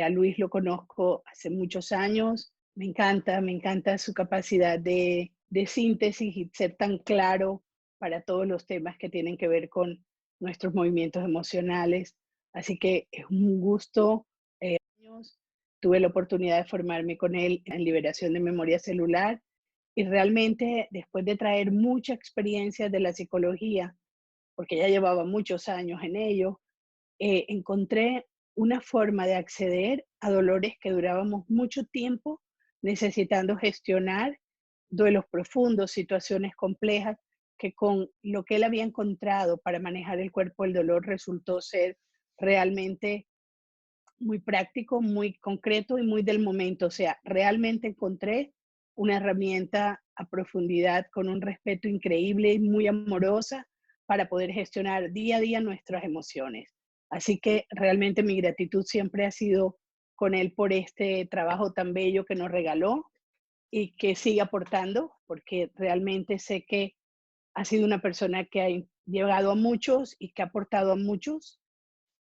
A Luis lo conozco hace muchos años. Me encanta su capacidad de síntesis y ser tan claro para todos los temas que tienen que ver con nuestros movimientos emocionales. Así que es un gusto. Años. Tuve la oportunidad de formarme con él en liberación de memoria celular y realmente después de traer mucha experiencia de la psicología, porque ya llevaba muchos años en ello, encontré una forma de acceder a dolores que durábamos mucho tiempo necesitando gestionar duelos profundos, situaciones complejas, que con lo que él había encontrado para manejar el cuerpo del dolor resultó ser realmente muy práctico, muy concreto y muy del momento. O sea, realmente encontré una herramienta a profundidad con un respeto increíble y muy amorosa para poder gestionar día a día nuestras emociones. Así que realmente mi gratitud siempre ha sido con él por este trabajo tan bello que nos regaló y que sigue aportando, porque realmente sé que ha sido una persona que ha llegado a muchos y que ha aportado a muchos.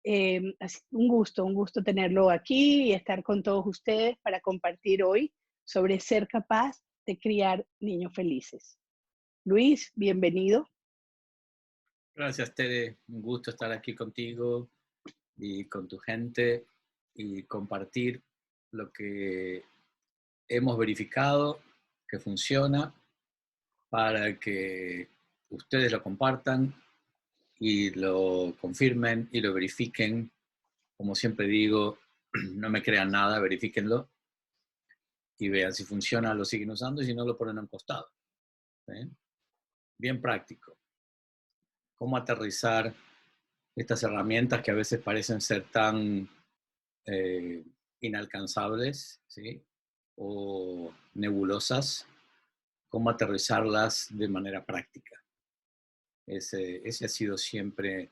Un gusto tenerlo aquí y estar con todos ustedes para compartir hoy sobre ser capaz de criar niños felices. Luis, bienvenido. Gracias, Tere. Un gusto estar aquí contigo y con tu gente y compartir lo que hemos verificado que funciona para que ustedes lo compartan y lo confirmen y lo verifiquen. Como siempre digo, no me crean nada, verifíquenlo y vean si funciona, lo siguen usando y si no, lo ponen a un costado. ¿Sí? Bien práctico. Cómo aterrizar estas herramientas que a veces parecen ser tan eh, inalcanzables, ¿sí? O nebulosas, cómo aterrizarlas de manera práctica. Ese ha sido siempre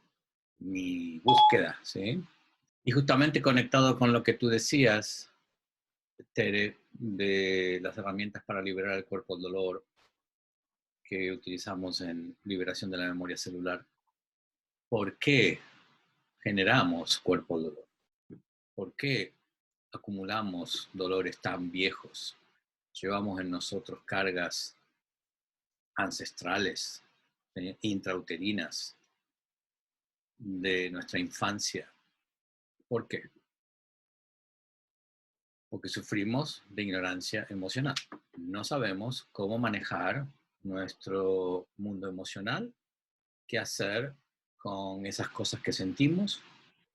mi búsqueda, ¿sí? Y justamente conectado con lo que tú decías, Tere, de las herramientas para liberar el cuerpo del dolor que utilizamos en liberación de la memoria celular, ¿por qué generamos cuerpo del dolor? ¿Por qué acumulamos dolores tan viejos? Llevamos en nosotros cargas ancestrales, intrauterinas de nuestra infancia. ¿Por qué? Porque sufrimos de ignorancia emocional. No sabemos cómo manejar nuestro mundo emocional, qué hacer con esas cosas que sentimos.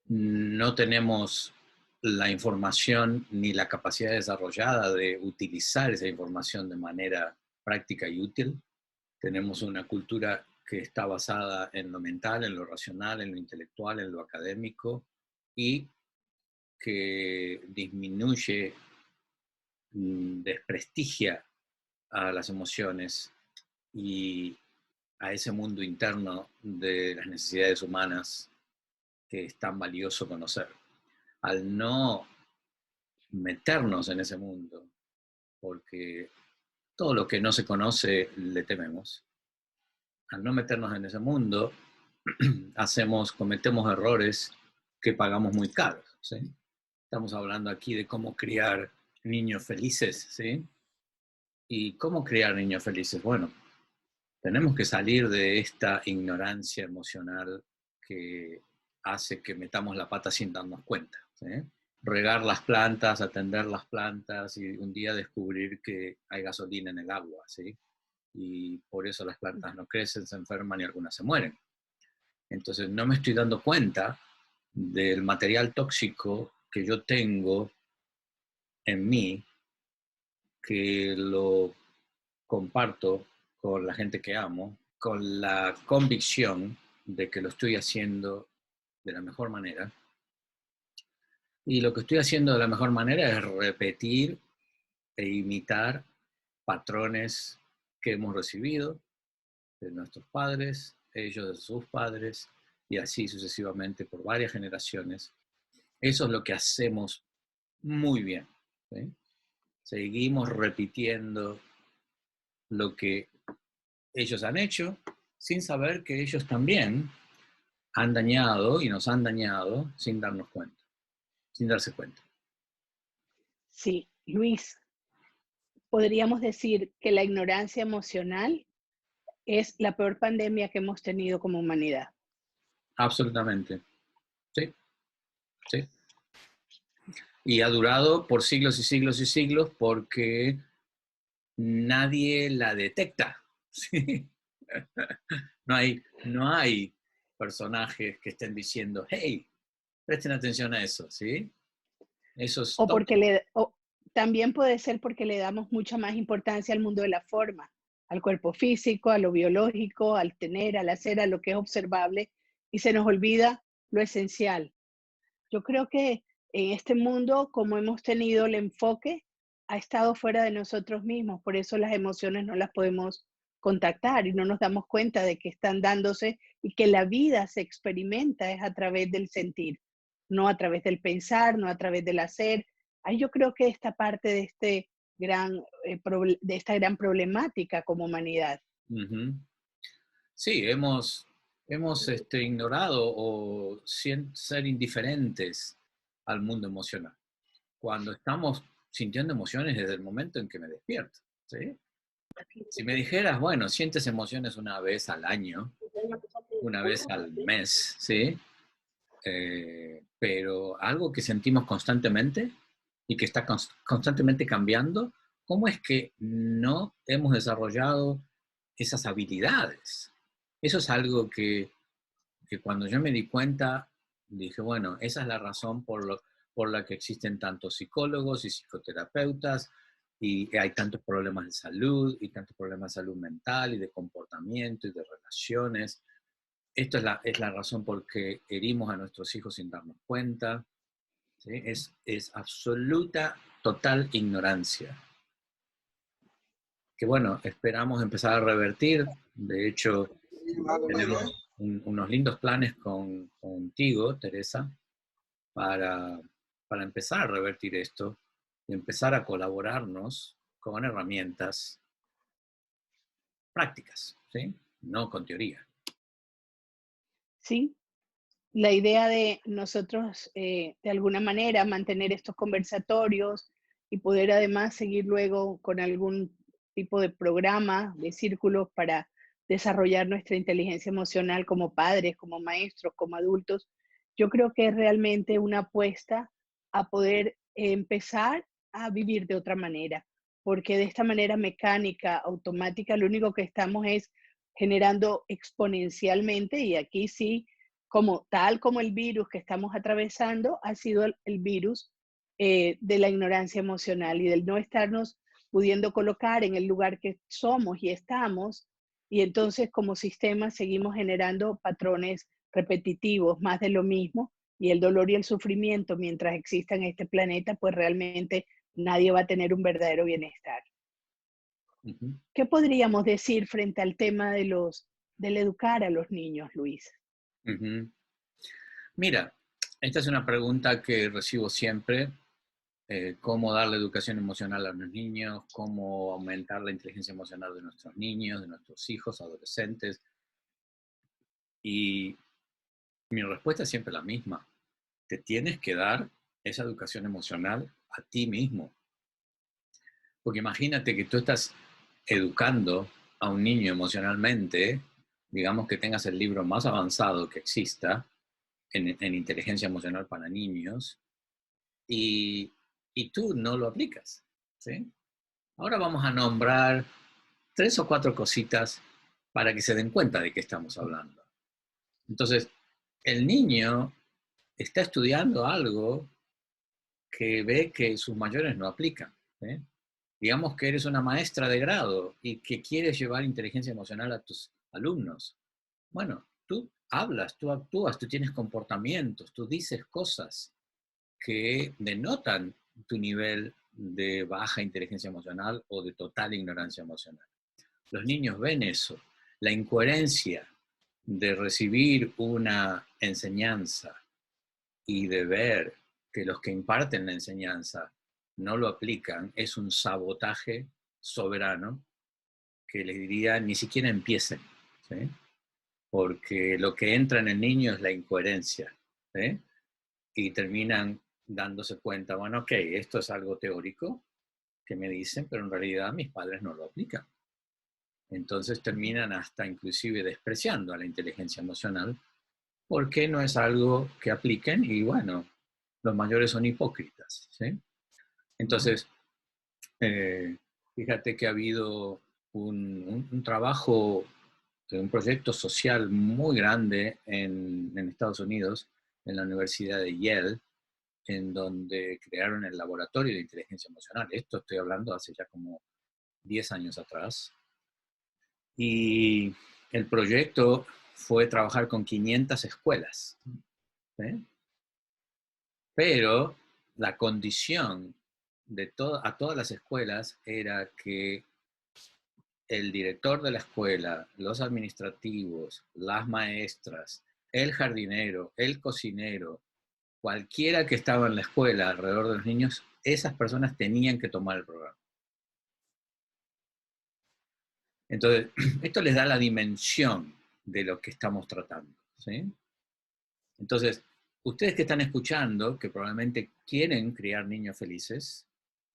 No tenemos la información ni la capacidad desarrollada de utilizar esa información de manera práctica y útil. Tenemos una cultura que está basada en lo mental, en lo racional, en lo intelectual, en lo académico y que disminuye, desprestigia a las emociones y a ese mundo interno de las necesidades humanas que es tan valioso conocer. Al no meternos en ese mundo, porque todo lo que no se conoce le tememos, al no meternos en ese mundo, cometemos errores que pagamos muy caros, ¿sí? Estamos hablando aquí de cómo criar niños felices, ¿sí? ¿Y cómo criar niños felices? Bueno, tenemos que salir de esta ignorancia emocional que hace que metamos la pata sin darnos cuenta, ¿sí? Regar las plantas, atender las plantas y un día descubrir que hay gasolina en el agua, ¿sí? Y por eso las plantas no crecen, se enferman y algunas se mueren. Entonces no me estoy dando cuenta del material tóxico que yo tengo en mí, que lo comparto con la gente que amo, con la convicción de que lo estoy haciendo de la mejor manera. Y lo que estoy haciendo de la mejor manera es repetir e imitar patrones que hemos recibido de nuestros padres, ellos de sus padres, y así sucesivamente por varias generaciones. Eso es lo que hacemos muy bien, ¿sí? Seguimos repitiendo lo que ellos han hecho sin saber que ellos también han dañado y nos han dañado sin darnos cuenta, sin darse cuenta. Sí, Luis, podríamos decir que la ignorancia emocional es la peor pandemia que hemos tenido como humanidad. Absolutamente. Sí, sí. Y ha durado por siglos y siglos y siglos porque nadie la detecta. ¿Sí? No hay personajes que estén diciendo, hey, presten atención a eso, ¿sí? Eso es O todo. porque también puede ser porque le damos mucha más importancia al mundo de la forma, al cuerpo físico, a lo biológico, al tener, al hacer, a lo que es observable, y se nos olvida lo esencial. Yo creo que en este mundo, como hemos tenido el enfoque, ha estado fuera de nosotros mismos, por eso las emociones no las podemos contactar y no nos damos cuenta de que están dándose y que la vida se experimenta es a través del sentir, no a través del pensar, no a través del hacer. Ahí yo creo que esta parte de de esta gran problemática como humanidad. Ujú. Sí, hemos ignorado o ser indiferentes al mundo emocional. Cuando estamos sintiendo emociones desde el momento en que me despierto, ¿sí? Si me dijeras, bueno, sientes emociones una vez al año, una vez al mes, ¿sí? Pero algo que sentimos constantemente y que está constantemente cambiando, ¿cómo es que no hemos desarrollado esas habilidades? Eso es algo que cuando yo me di cuenta, dije, bueno, esa es la razón por la que existen tantos psicólogos y psicoterapeutas y hay tantos problemas de salud y tantos problemas de salud mental y de comportamiento y de relaciones. Esto es la razón por que herimos a nuestros hijos sin darnos cuenta. ¿Sí? Es absoluta, total ignorancia. Que bueno, esperamos empezar a revertir. De hecho, tenemos unos lindos planes contigo, Teresa, para, para empezar a revertir esto y empezar a colaborarnos con herramientas prácticas, ¿sí? No con teoría. ¿Sí? La idea de nosotros, de alguna manera, mantener estos conversatorios y poder además seguir luego con algún tipo de programa, de círculos para desarrollar nuestra inteligencia emocional como padres, como maestros, como adultos, yo creo que es realmente una apuesta a poder empezar a vivir de otra manera, porque de esta manera mecánica, automática, lo único que estamos es generando exponencialmente, y aquí sí, como tal como el virus que estamos atravesando, ha sido el virus de la ignorancia emocional y del no estarnos pudiendo colocar en el lugar que somos y estamos, y entonces como sistema seguimos generando patrones repetitivos, más de lo mismo, y el dolor y el sufrimiento mientras exista en este planeta, pues realmente nadie va a tener un verdadero bienestar. Ujú. ¿Qué podríamos decir frente al tema del educar a los niños, Luis? Ujú. Mira, esta es una pregunta que recibo siempre. Cómo darle educación emocional a los niños, cómo aumentar la inteligencia emocional de nuestros niños, de nuestros hijos, adolescentes. Y mi respuesta es siempre la misma. Te tienes que dar esa educación emocional a ti mismo. Porque imagínate que tú estás educando a un niño emocionalmente, digamos que tengas el libro más avanzado que exista en inteligencia emocional para niños, y, y tú no lo aplicas, ¿sí? Ahora vamos a nombrar 3 o 4 cositas para que se den cuenta de qué estamos hablando. Entonces, el niño está estudiando algo que ve que sus mayores no aplican. ¿Eh? Digamos que eres una maestra de grado y que quieres llevar inteligencia emocional a tus alumnos. Bueno, tú hablas, tú actúas, tú tienes comportamientos, tú dices cosas que denotan tu nivel de baja inteligencia emocional o de total ignorancia emocional. Los niños ven eso, la incoherencia de recibir una enseñanza y de ver que los que imparten la enseñanza no lo aplican, es un sabotaje soberano que les diría ni siquiera empiecen, ¿sí? Porque lo que entra en el niño es la incoherencia, ¿sí? Y terminan dándose cuenta, bueno, ok, esto es algo teórico que me dicen, pero en realidad mis padres no lo aplican. Entonces terminan hasta inclusive despreciando a la inteligencia emocional porque no es algo que apliquen y bueno, los mayores son hipócritas, ¿sí? Entonces, eh, fíjate que ha habido un trabajo, un proyecto social muy grande en Estados Unidos, en la Universidad de Yale, en donde crearon el laboratorio de inteligencia emocional. Esto estoy hablando hace ya como 10 años atrás. Y el proyecto fue trabajar con 500 escuelas, ¿sí? Pero la condición de a todas las escuelas era que el director de la escuela, los administrativos, las maestras, el jardinero, el cocinero, cualquiera que estaba en la escuela alrededor de los niños, esas personas tenían que tomar el programa. Entonces, esto les da la dimensión de lo que estamos tratando, ¿sí? Entonces, ustedes que están escuchando, que probablemente quieren criar niños felices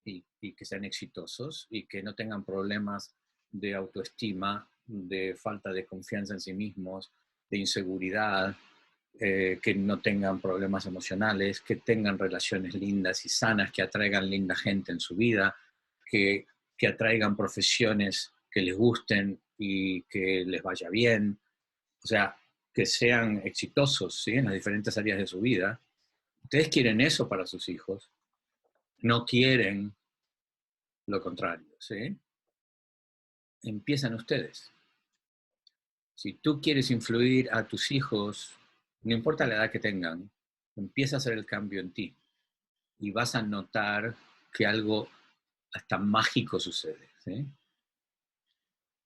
y que sean exitosos y que no tengan problemas de autoestima, de falta de confianza en sí mismos, de inseguridad, que no tengan problemas emocionales, que tengan relaciones lindas y sanas, que atraigan linda gente en su vida, que atraigan profesiones que les gusten y que les vaya bien. O sea, que sean exitosos, ¿sí? En las diferentes áreas de su vida. Ustedes quieren eso para sus hijos, no quieren lo contrario, ¿sí? Empiezan ustedes. Si tú quieres influir a tus hijos, no importa la edad que tengan, empieza a hacer el cambio en ti y vas a notar que algo hasta mágico sucede, ¿sí?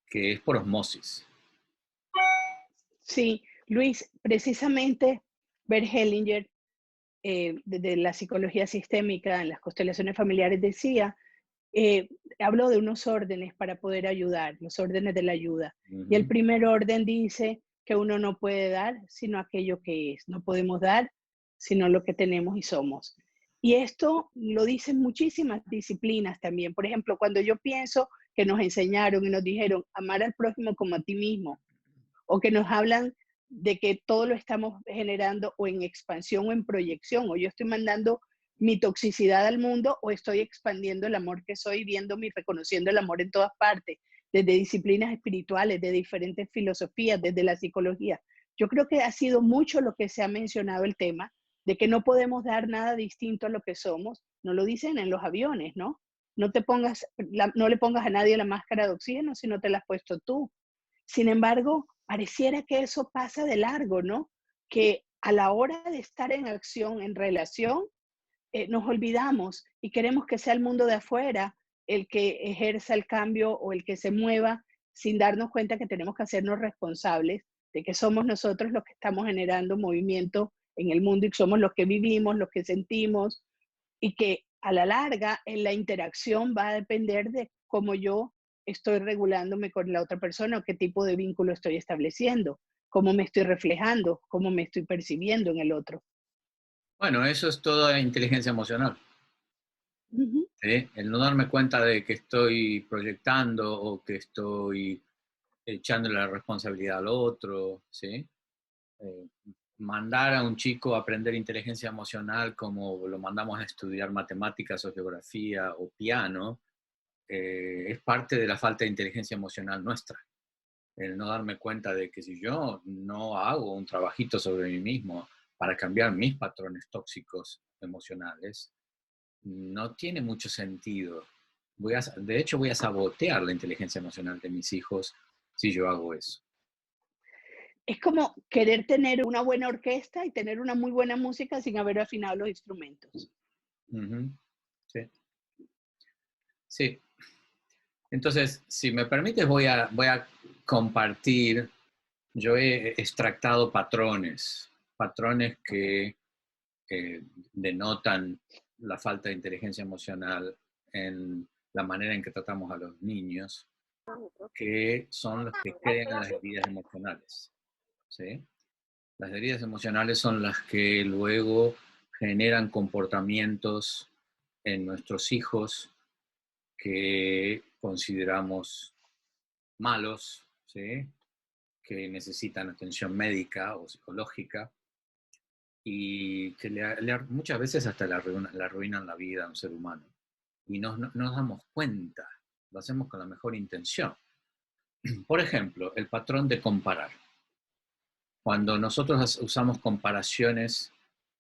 Que es por osmosis. Sí, Luis, precisamente Bert Hellinger, de la psicología sistémica en las constelaciones familiares, decía, eh, habló de unos órdenes para poder ayudar, los órdenes de la ayuda. Y el primer orden dice que uno no puede dar sino aquello que es, no podemos dar sino lo que tenemos y somos. Y esto lo dicen muchísimas disciplinas también. Por ejemplo, cuando yo pienso que nos enseñaron y nos dijeron amar al prójimo como a ti mismo, o que nos hablan de que todo lo estamos generando o en expansión o en proyección, o yo estoy mandando mi toxicidad al mundo o estoy expandiendo el amor que soy, viéndome y reconociendo el amor en todas partes, desde disciplinas espirituales, de diferentes filosofías, desde la psicología. Yo creo que ha sido mucho lo que se ha mencionado el tema de que no podemos dar nada distinto a lo que somos. No lo dicen en los aviones, ¿no? No te pongas, no le pongas a nadie la máscara de oxígeno si no te la has puesto tú. Sin embargo, pareciera que eso pasa de largo, ¿no? Que a la hora de estar en acción, en relación, nos olvidamos y queremos que sea el mundo de afuera el que ejerza el cambio o el que se mueva sin darnos cuenta que tenemos que hacernos responsables de que somos nosotros los que estamos generando movimiento en el mundo y somos los que vivimos, los que sentimos y que a la larga en la interacción va a depender de cómo yo estoy regulándome con la otra persona o qué tipo de vínculo estoy estableciendo, cómo me estoy reflejando, cómo me estoy percibiendo en el otro. Bueno, eso es toda inteligencia emocional. Ujú. ¿Sí? El no darme cuenta de que estoy proyectando o que estoy echándole la responsabilidad al otro, ¿sí? Eh, Mandar a un chico a aprender inteligencia emocional como lo mandamos a estudiar matemáticas o geografía o piano, es parte de la falta de inteligencia emocional nuestra. El no darme cuenta de que si yo no hago un trabajito sobre mí mismo para cambiar mis patrones tóxicos emocionales, no tiene mucho sentido. De hecho, voy a sabotear la inteligencia emocional de mis hijos si yo hago eso. Es como querer tener una buena orquesta y tener una muy buena música sin haber afinado los instrumentos. Ujú. Sí. Sí. Entonces, si me permites, voy a compartir. Yo he extractado patrones, patrones que denotan la falta de inteligencia emocional en la manera en que tratamos a los niños, que son los que crean las heridas emocionales, ¿sí? Las heridas emocionales son las que luego generan comportamientos en nuestros hijos que consideramos malos, ¿sí? Que necesitan atención médica o psicológica y que muchas veces hasta le arruinan la vida a un ser humano. Y no nos damos cuenta, lo hacemos con la mejor intención. Por ejemplo, el patrón de comparar. Cuando nosotros usamos comparaciones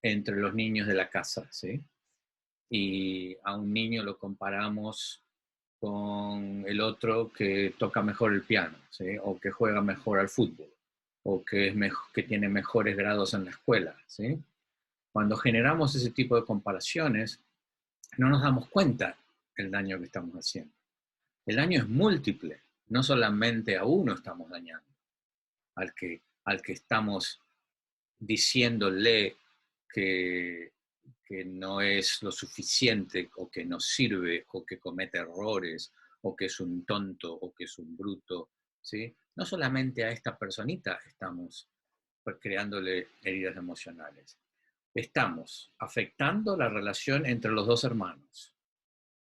entre los niños de la casa, ¿sí? Y a un niño lo comparamos con el otro que toca mejor el piano, ¿sí? O que juega mejor al fútbol, o que, que tiene mejores grados en la escuela, ¿sí? Cuando generamos ese tipo de comparaciones, no nos damos cuenta del daño que estamos haciendo. El daño es múltiple, no solamente a uno estamos dañando, al que estamos diciéndole que no es lo suficiente, o que no sirve, o que comete errores, o que es un tonto, o que es un bruto, ¿sí? No solamente a esta personita estamos creándole heridas emocionales, estamos afectando la relación entre los dos hermanos,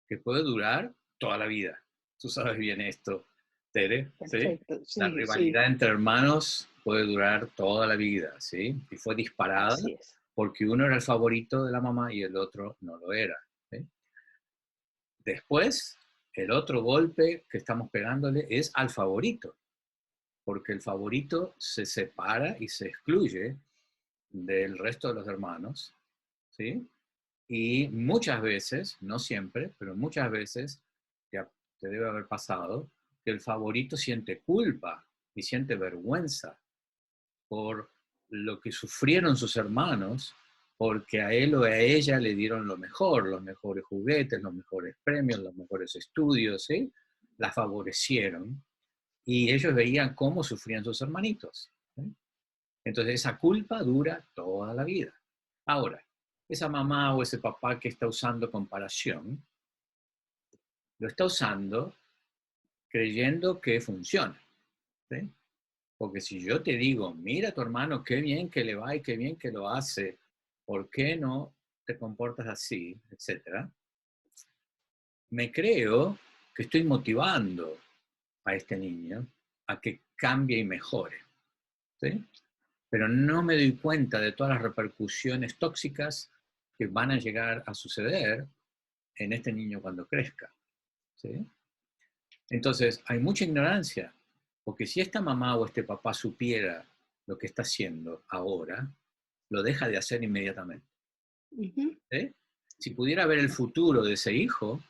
que puede durar toda la vida. Tú sabes bien esto, Tere, ¿sí? Perfecto, La sí, sí, rivalidad entre hermanos puede durar toda la vida, ¿sí? Y fue disparada así es. porque uno era el favorito de la mamá y el otro no lo era, ¿sí? Después, el otro golpe que estamos pegándole es al favorito, porque el favorito se separa y se excluye del resto de los hermanos, ¿sí? Y muchas veces, no siempre, pero muchas veces, ya te debe haber pasado, que el favorito siente culpa y siente vergüenza por lo que sufrieron sus hermanos, porque a él o a ella le dieron lo mejor, los mejores juguetes, los mejores premios, los mejores estudios, ¿sí? La favorecieron y ellos veían cómo sufrían sus hermanitos, ¿sí? Entonces esa culpa dura toda la vida. Ahora, esa mamá o ese papá que está usando comparación, lo está usando creyendo que funciona, ¿sí? Porque si yo te digo, mira a tu hermano, qué bien que le va y qué bien que lo hace, ¿por qué no te comportas así? Etcétera. Me creo que estoy motivando a este niño a que cambie y mejore, ¿sí? Pero no me doy cuenta de todas las repercusiones tóxicas que van a llegar a suceder en este niño cuando crezca, ¿sí? Entonces, hay mucha ignorancia, porque si esta mamá o este papá supiera lo que está haciendo ahora, lo deja de hacer inmediatamente, Ujú. ¿sí? Si pudiera ver el futuro de ese hijo,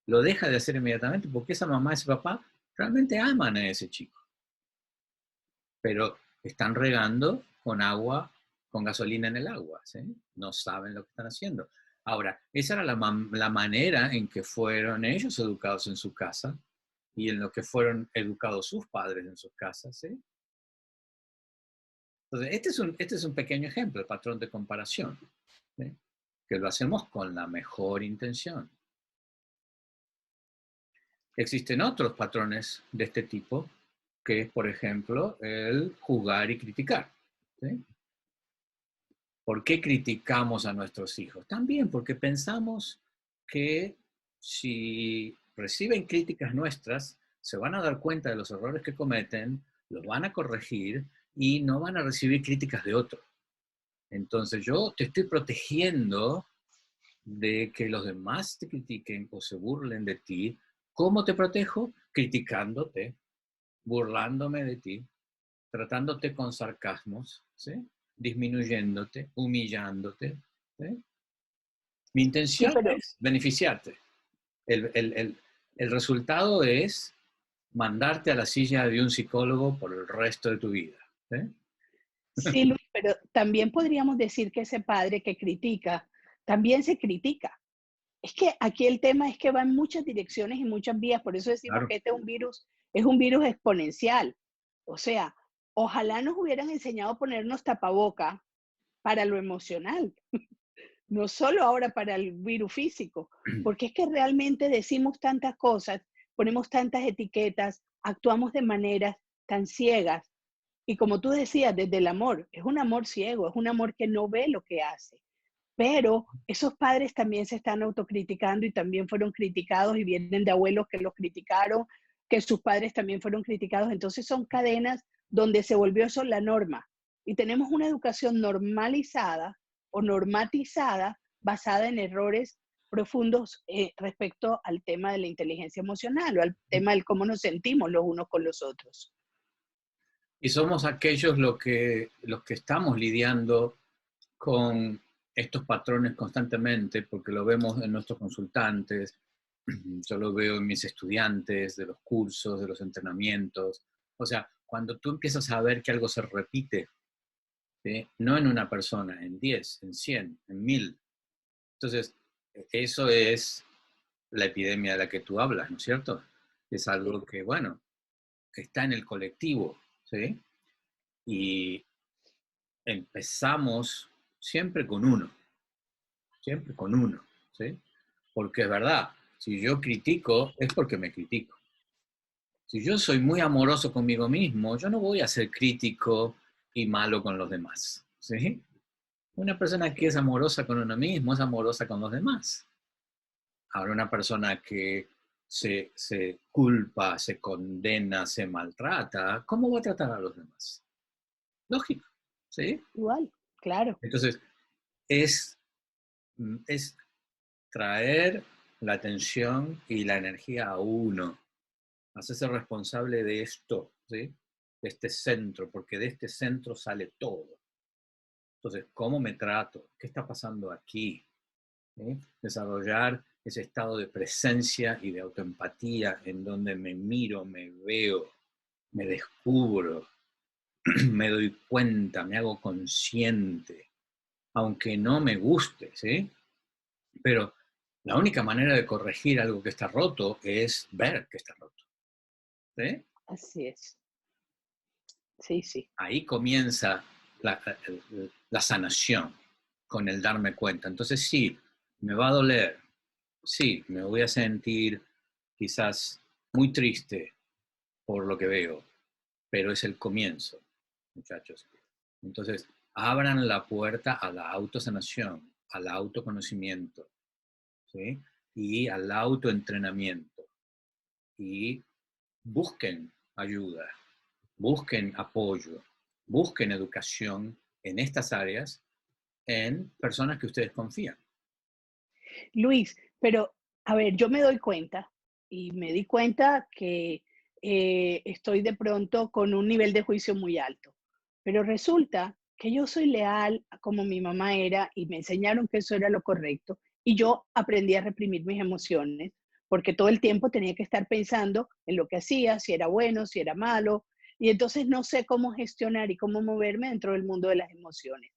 lo deja de hacer inmediatamente, porque esa mamá, ese papá, realmente aman a ese chico, pero están regando con agua, con gasolina en el agua, ¿sí? No saben lo que están haciendo. Ahora, esa era la manera en que fueron ellos educados en su casa y en lo que fueron educados sus padres en sus casas, ¿sí? Entonces, este es un pequeño ejemplo, el patrón de comparación, ¿sí? Que lo hacemos con la mejor intención. Existen otros patrones de este tipo, que es, por ejemplo, el juzgar y criticar, ¿sí? ¿Por qué criticamos a nuestros hijos? También porque pensamos que si reciben críticas nuestras, se van a dar cuenta de los errores que cometen, los van a corregir y no van a recibir críticas de otro. Entonces yo te estoy protegiendo de que los demás te critiquen o se burlen de ti. ¿Cómo te protejo? Criticándote, burlándome de ti, tratándote con sarcasmos, ¿sí? Disminuyéndote, humillándote, ¿sí? Mi Sí, intención pero es beneficiarte. El resultado es mandarte a la silla de un psicólogo por el resto de tu vida, ¿sí? sí, Luis, pero también podríamos decir que ese padre que critica, también se critica. Es que aquí el tema es que va en muchas direcciones y muchas vías, por eso decimos Claro. que este es un virus exponencial. O sea, ojalá nos hubieran enseñado a ponernos tapaboca para lo emocional, no solo ahora para el virus físico, porque es que realmente decimos tantas cosas, ponemos tantas etiquetas, actuamos de maneras tan ciegas. Y como tú decías, desde el amor, es un amor ciego, es un amor que no ve lo que hace. pero esos padres también se están autocriticando y también fueron criticados y vienen de abuelos que los criticaron, que sus padres también fueron criticados. Entonces son cadenas donde se volvió eso la norma. Y tenemos una educación normalizada o normatizada basada en errores profundos respecto al tema de la inteligencia emocional o al tema del cómo nos sentimos los unos con los otros. Y somos aquellos los que estamos lidiando con estos patrones constantemente, porque lo vemos en nuestros consultantes, yo lo veo en mis estudiantes, de los cursos, de los entrenamientos. O sea, cuando tú empiezas a ver que algo se repite, ¿sí? No en una persona, en 10, en 100, en 1000. Entonces, eso es la epidemia de la que tú hablas, ¿no es cierto? Es algo que, bueno, está en el colectivo, ¿sí? Y empezamos siempre con uno, ¿sí? Porque es verdad, si yo critico, es porque me critico. Si yo soy muy amoroso conmigo mismo, yo no voy a ser crítico y malo con los demás, ¿sí? Una persona que es amorosa con uno mismo es amorosa con los demás. Ahora, una persona que se culpa, se condena, se maltrata, ¿cómo va a tratar a los demás? Lógico, ¿sí? Igual, claro. Entonces, es, es traer la atención y la energía a uno, hacerse responsable de esto, ¿sí? De este centro, porque de este centro sale todo. Entonces, ¿cómo me trato? ¿Qué está pasando aquí? ¿Sí? Desarrollar ese estado de presencia y de autoempatía en donde me miro, me veo, me descubro, me doy cuenta, me hago consciente, aunque no me guste, ¿sí? Pero la única manera de corregir algo que está roto es ver que está roto, ¿sí? Así es. Sí, sí. Ahí comienza la, la sanación con el darme cuenta. Entonces sí, me va a doler, sí, me voy a sentir quizás muy triste por lo que veo, pero es el comienzo, muchachos. Entonces, abran la puerta a la autosanación, al autoconocimiento, ¿sí? Y al autoentrenamiento. Y busquen ayuda, busquen apoyo, busquen educación en estas áreas en personas que ustedes confían. Luis, pero a ver, yo me doy cuenta y me di cuenta que estoy de pronto con un nivel de juicio muy alto, pero resulta que yo soy leal a como mi mamá era y me enseñaron que eso era lo correcto y yo aprendí a reprimir mis emociones porque todo el tiempo tenía que estar pensando en lo que hacía, si era bueno, si era malo, y entonces no sé cómo gestionar y cómo moverme dentro del mundo de las emociones.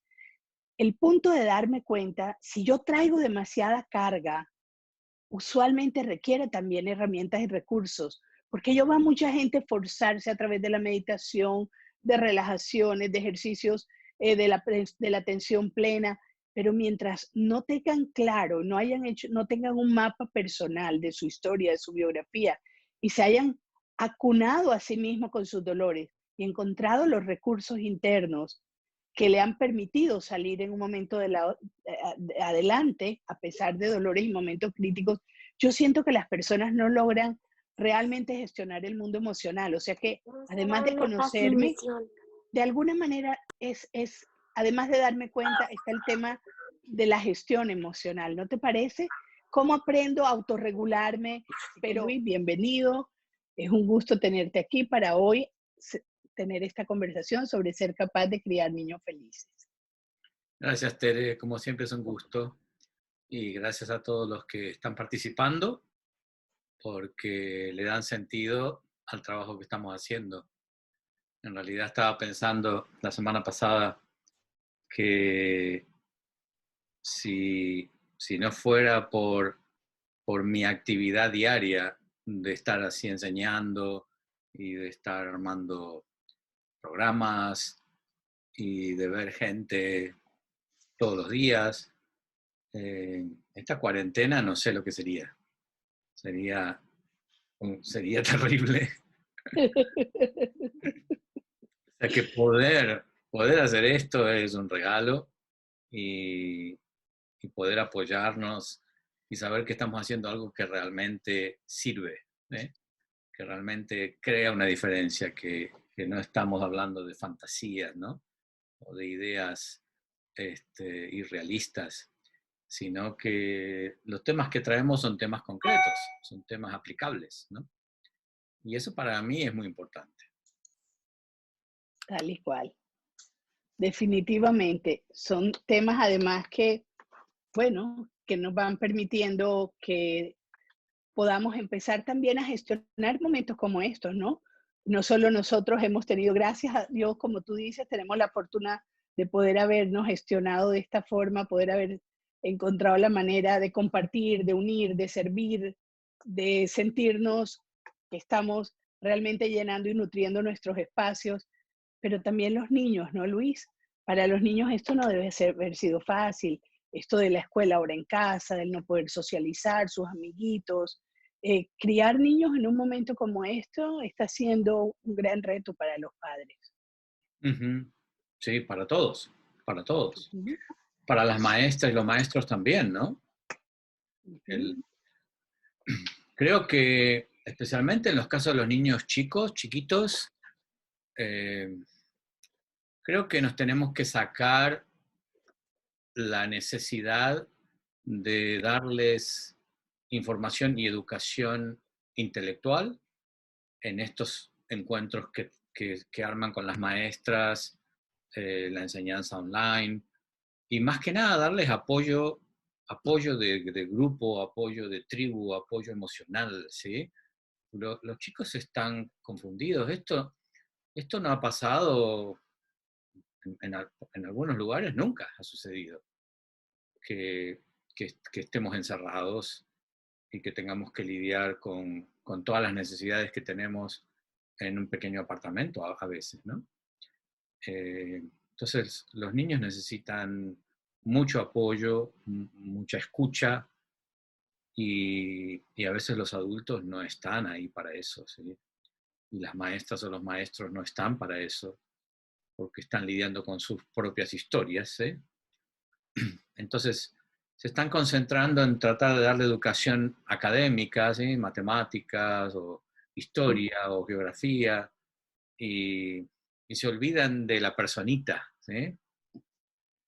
El punto de darme cuenta, si yo traigo demasiada carga, usualmente requiere también herramientas y recursos, porque yo veo a mucha gente forzarse a través de la meditación, de relajaciones, de ejercicios de la atención plena, pero mientras no tengan claro, no hayan hecho, no tengan un mapa personal de su historia, de su biografía, y se hayan acunado a sí mismos con sus dolores y encontrado los recursos internos que le han permitido salir en un momento adelante, a pesar de dolores y momentos críticos, yo siento que las personas no logran realmente gestionar el mundo emocional. O sea que, además de conocerme, de alguna manera además de darme cuenta, está el tema de la gestión emocional. ¿No te parece? ¿Cómo aprendo a autorregularme? Pero, Luis, bienvenido. Es un gusto tenerte aquí para hoy tener esta conversación sobre ser capaz de criar niños felices. Gracias, Tere. Como siempre es un gusto. Y gracias a todos los que están participando porque le dan sentido al trabajo que estamos haciendo. En realidad estaba pensando la semana pasada que si no fuera por mi actividad diaria de estar así enseñando y de estar armando programas y de ver gente todos los días, esta cuarentena no sé lo que sería. Sería terrible. O sea que poder hacer esto es un regalo y, y poder apoyarnos y saber que estamos haciendo algo que realmente sirve, ¿eh? Que realmente crea una diferencia, que no estamos hablando de fantasías, ¿no? O de ideas irrealistas, sino que los temas que traemos son temas concretos, son temas aplicables, ¿no? Y eso para mí es muy importante. Tal y cual. Definitivamente. Son temas además que, bueno, que nos van permitiendo que podamos empezar también a gestionar momentos como estos, ¿no? No solo nosotros hemos tenido, gracias a Dios, como tú dices, tenemos la fortuna de poder habernos gestionado de esta forma, poder haber encontrado la manera de compartir, de unir, de servir, de sentirnos que estamos realmente llenando y nutriendo nuestros espacios, pero también los niños, ¿no, Luis? Para los niños esto no debe haber sido fácil, esto de la escuela ahora en casa, del no poder socializar, sus amiguitos. Criar niños en un momento como esto está siendo un gran reto para los padres. Ujú. Sí, para todos, para todos. Ujú, Para las maestras y los maestros también, ¿no? El, ujú. creo que especialmente en los casos de los niños chicos, chiquitos, eh, creo que nos tenemos que sacar la necesidad de darles información y educación intelectual en estos encuentros que arman con las maestras, la enseñanza online, y más que nada darles apoyo, apoyo de grupo, apoyo de tribu, apoyo emocional, ¿sí? Los chicos están confundidos. Esto no ha pasado en algunos lugares, nunca ha sucedido. Que, que estemos encerrados y que tengamos que lidiar con todas las necesidades que tenemos en un pequeño apartamento a veces, ¿no? Entonces, los niños necesitan mucho apoyo, mucha escucha y a veces los adultos no están ahí para eso, ¿sí? Y las maestras o los maestros no están para eso porque están lidiando con sus propias historias, ¿sí? Entonces, se están concentrando en tratar de darle educación académica, ¿sí? Matemáticas o historia o geografía, y, y se olvidan de la personita, ¿sí?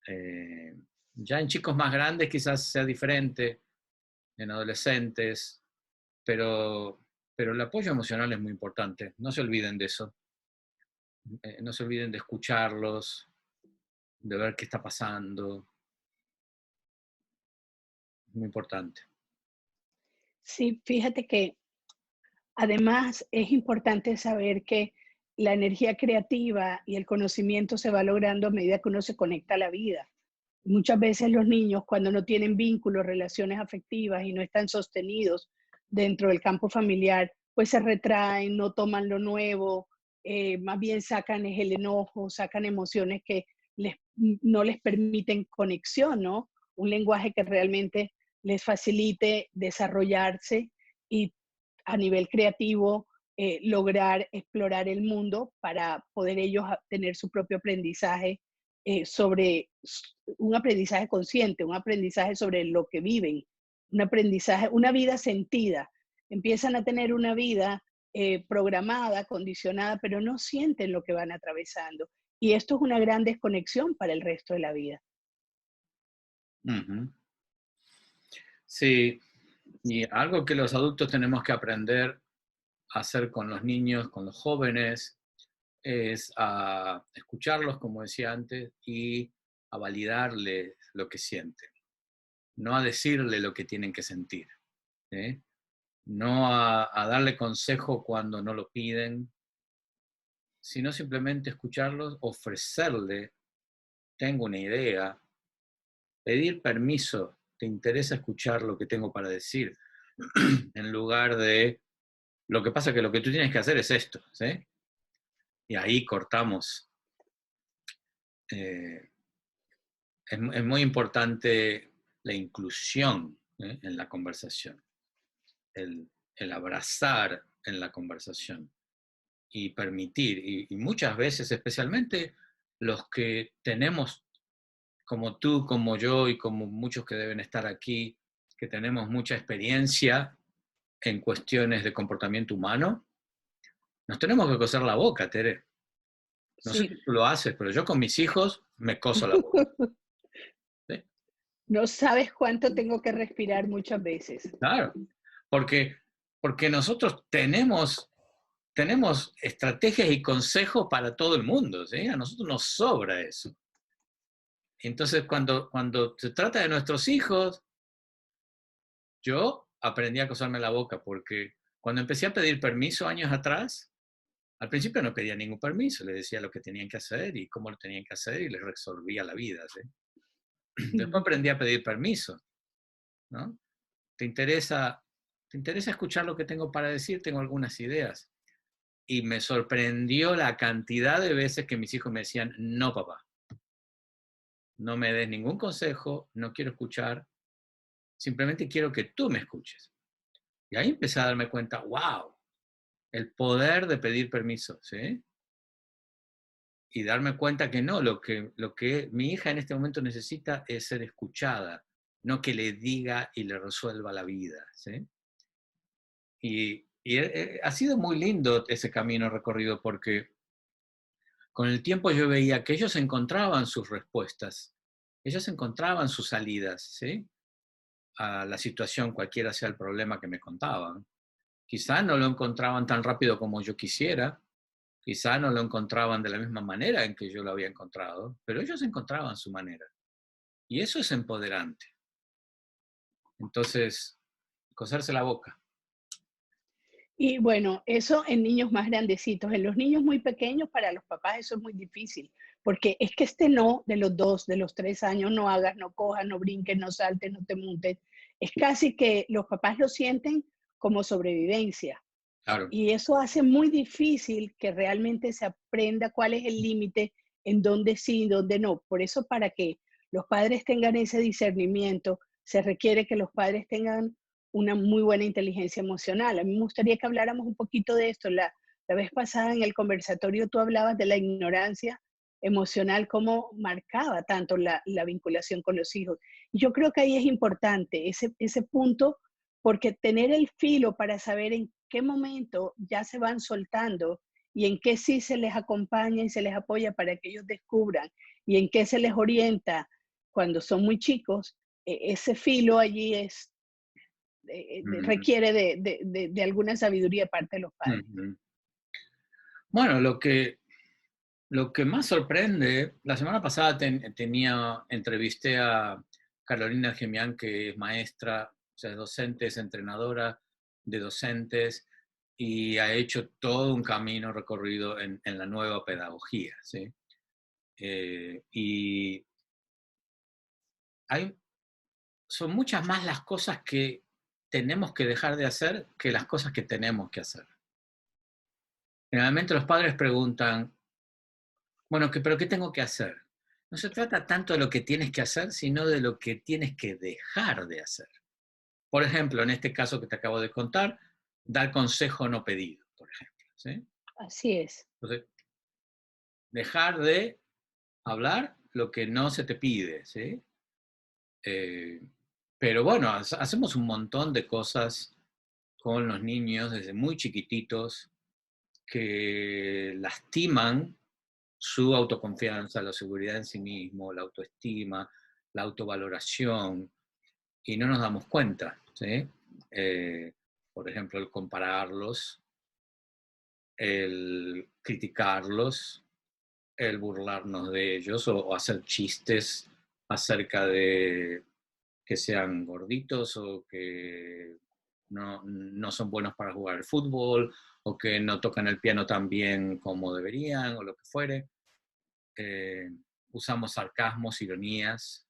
Eh, ya en chicos más grandes quizás sea diferente, en adolescentes, pero el apoyo emocional es muy importante. No se olviden de eso. No se olviden de escucharlos, de ver qué está pasando. Es muy importante. Sí, fíjate que además es importante saber que la energía creativa y el conocimiento se va logrando a medida que uno se conecta a la vida. Muchas veces los niños, cuando no tienen vínculos, relaciones afectivas y no están sostenidos dentro del campo familiar, pues se retraen, no toman lo nuevo, más bien sacan el enojo, sacan emociones que no les permiten conexión, ¿no? Un lenguaje que realmente les facilite desarrollarse y a nivel creativo lograr explorar el mundo para poder ellos tener su propio aprendizaje sobre un aprendizaje consciente, un aprendizaje sobre lo que viven, un aprendizaje, una vida sentida. Empiezan a tener una vida programada, condicionada, pero no sienten lo que van atravesando. Y esto es una gran desconexión para el resto de la vida. Ujú. Sí, y algo que los adultos tenemos que aprender a hacer con los niños, con los jóvenes, es a escucharlos, como decía antes, y a validarles lo que sienten, no a decirle lo que tienen que sentir, ¿sí? No a darle consejo cuando no lo piden, sino simplemente escucharlos, ofrecerle, tengo una idea, pedir permiso, ¿te interesa escuchar lo que tengo para decir? En lugar de, lo que pasa es que lo que tú tienes que hacer es esto, ¿sí? Y ahí cortamos. Eh, es muy importante la inclusión, ¿eh? En la conversación, el abrazar en la conversación y permitir, y muchas veces, especialmente los que tenemos como tú, como yo y como muchos que deben estar aquí, que tenemos mucha experiencia en cuestiones de comportamiento humano, nos tenemos que coser la boca, Tere. No sé Sí. si tú lo haces, pero yo con mis hijos me coso la boca. ¿Sí? No sabes cuánto tengo que respirar muchas veces. Claro, porque, porque nosotros tenemos estrategias y consejos para todo el mundo, ¿sí? A nosotros nos sobra eso. Entonces, cuando se trata de nuestros hijos, yo aprendí a coserme la boca porque cuando empecé a pedir permiso años atrás, al principio no pedía ningún permiso, les decía lo que tenían que hacer y cómo lo tenían que hacer y les resolvía la vida, ¿sí? Después aprendí a pedir permiso, ¿no? ¿Te interesa, ¿Te interesa escuchar lo que tengo para decir? Tengo algunas ideas. Y me sorprendió la cantidad de veces que mis hijos me decían, no, papá, no me des ningún consejo, no quiero escuchar, simplemente quiero que tú me escuches. Y ahí empecé a darme cuenta, wow, el poder de pedir permiso, ¿sí? Y darme cuenta que no, lo que mi hija en este momento necesita es ser escuchada, no que le diga y le resuelva la vida, ¿sí? Y ha sido muy lindo ese camino recorrido porque con el tiempo yo veía que ellos encontraban sus respuestas, ellos encontraban sus salidas, ¿sí? A la situación, cualquiera sea el problema que me contaban. Quizá no lo encontraban tan rápido como yo quisiera, quizá no lo encontraban de la misma manera en que yo lo había encontrado, pero ellos encontraban su manera. Y eso es empoderante. Entonces, coserse la boca. Y bueno, eso en niños más grandecitos. En los niños muy pequeños, para los papás eso es muy difícil, porque es que este no de los 2, de los 3 años, no hagas, no cojas, no brinques, no saltes, no te montes, es casi que los papás lo sienten como sobrevivencia. Claro. Y eso hace muy difícil que realmente se aprenda cuál es el límite, en dónde sí y dónde no. Por eso, para que los padres tengan ese discernimiento, se requiere que los padres tengan una muy buena inteligencia emocional. A mí me gustaría que habláramos un poquito de esto. La vez pasada en el conversatorio tú hablabas de la ignorancia emocional, cómo marcaba tanto la vinculación con los hijos. Y yo creo que ahí es importante ese punto, porque tener el filo para saber en qué momento ya se van soltando y en qué sí se les acompaña y se les apoya para que ellos descubran y en qué se les orienta cuando son muy chicos, ese filo allí Mm, requiere de alguna sabiduría de parte de los padres. mm. Bueno, lo que más sorprende, la semana pasada entrevisté a Carolina Gemián, que es maestra, o sea, es docente, es entrenadora de docentes y ha hecho todo un camino recorrido en la nueva pedagogía, ¿sí? Y hay, son muchas más las cosas que tenemos que dejar de hacer que las cosas que tenemos que hacer. Generalmente los padres preguntan, bueno, ¿pero qué tengo que hacer? No se trata tanto de lo que tienes que hacer, sino de lo que tienes que dejar de hacer. Por ejemplo, en este caso que te acabo de contar, dar consejo no pedido, por ejemplo, ¿sí? Así es. Entonces, dejar de hablar lo que no se te pide, ¿sí? Eh, pero bueno, hacemos un montón de cosas con los niños desde muy chiquititos que lastiman su autoconfianza, la seguridad en sí mismo, la autoestima, la autovaloración, y no nos damos cuenta, ¿sí? Eh, por ejemplo, el compararlos, el criticarlos, el burlarnos de ellos o hacer chistes acerca de que sean gorditos o que no son buenos para jugar al fútbol o que no tocan el piano tan bien como deberían o lo que fuere. Eh, Usamos sarcasmos, ironías,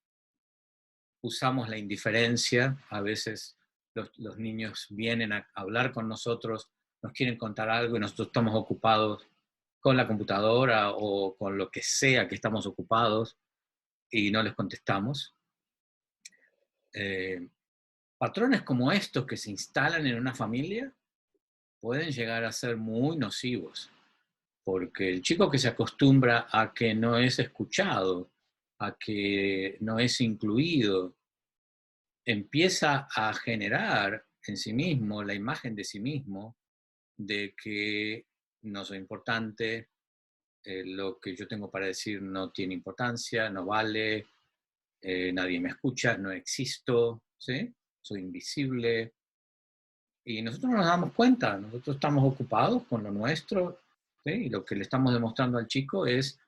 usamos la indiferencia. A veces los niños vienen a hablar con nosotros, nos quieren contar algo y nosotros estamos ocupados con la computadora o con lo que sea que estamos ocupados y no les contestamos. Eh, Patrones como estos que se instalan en una familia pueden llegar a ser muy nocivos, porque el chico que se acostumbra a que no es escuchado a que no es incluido, empieza a generar en sí mismo la imagen de sí mismo, de que no soy importante, lo que yo tengo para decir no tiene importancia, no vale, nadie me escucha, no existo, ¿sí? Soy invisible. Y nosotros no nos damos cuenta, nosotros estamos ocupados con lo nuestro, ¿sí? Y lo que le estamos demostrando al chico es,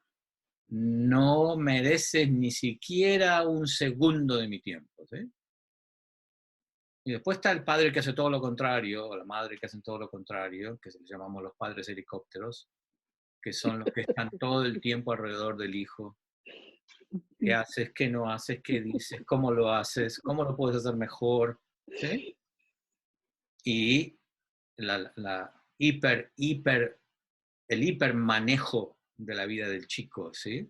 no mereces ni siquiera un segundo de mi tiempo, ¿sí? Y después está el padre que hace todo lo contrario, o la madre que hacen todo lo contrario, que se les llamamos los padres helicópteros, que son los que están todo el tiempo alrededor del hijo. ¿Qué haces? ¿Qué no haces? ¿Qué dices? ¿Cómo lo haces? ¿Cómo lo puedes hacer mejor? ¿Sí? Y el hipermanejo de la vida del chico, ¿sí?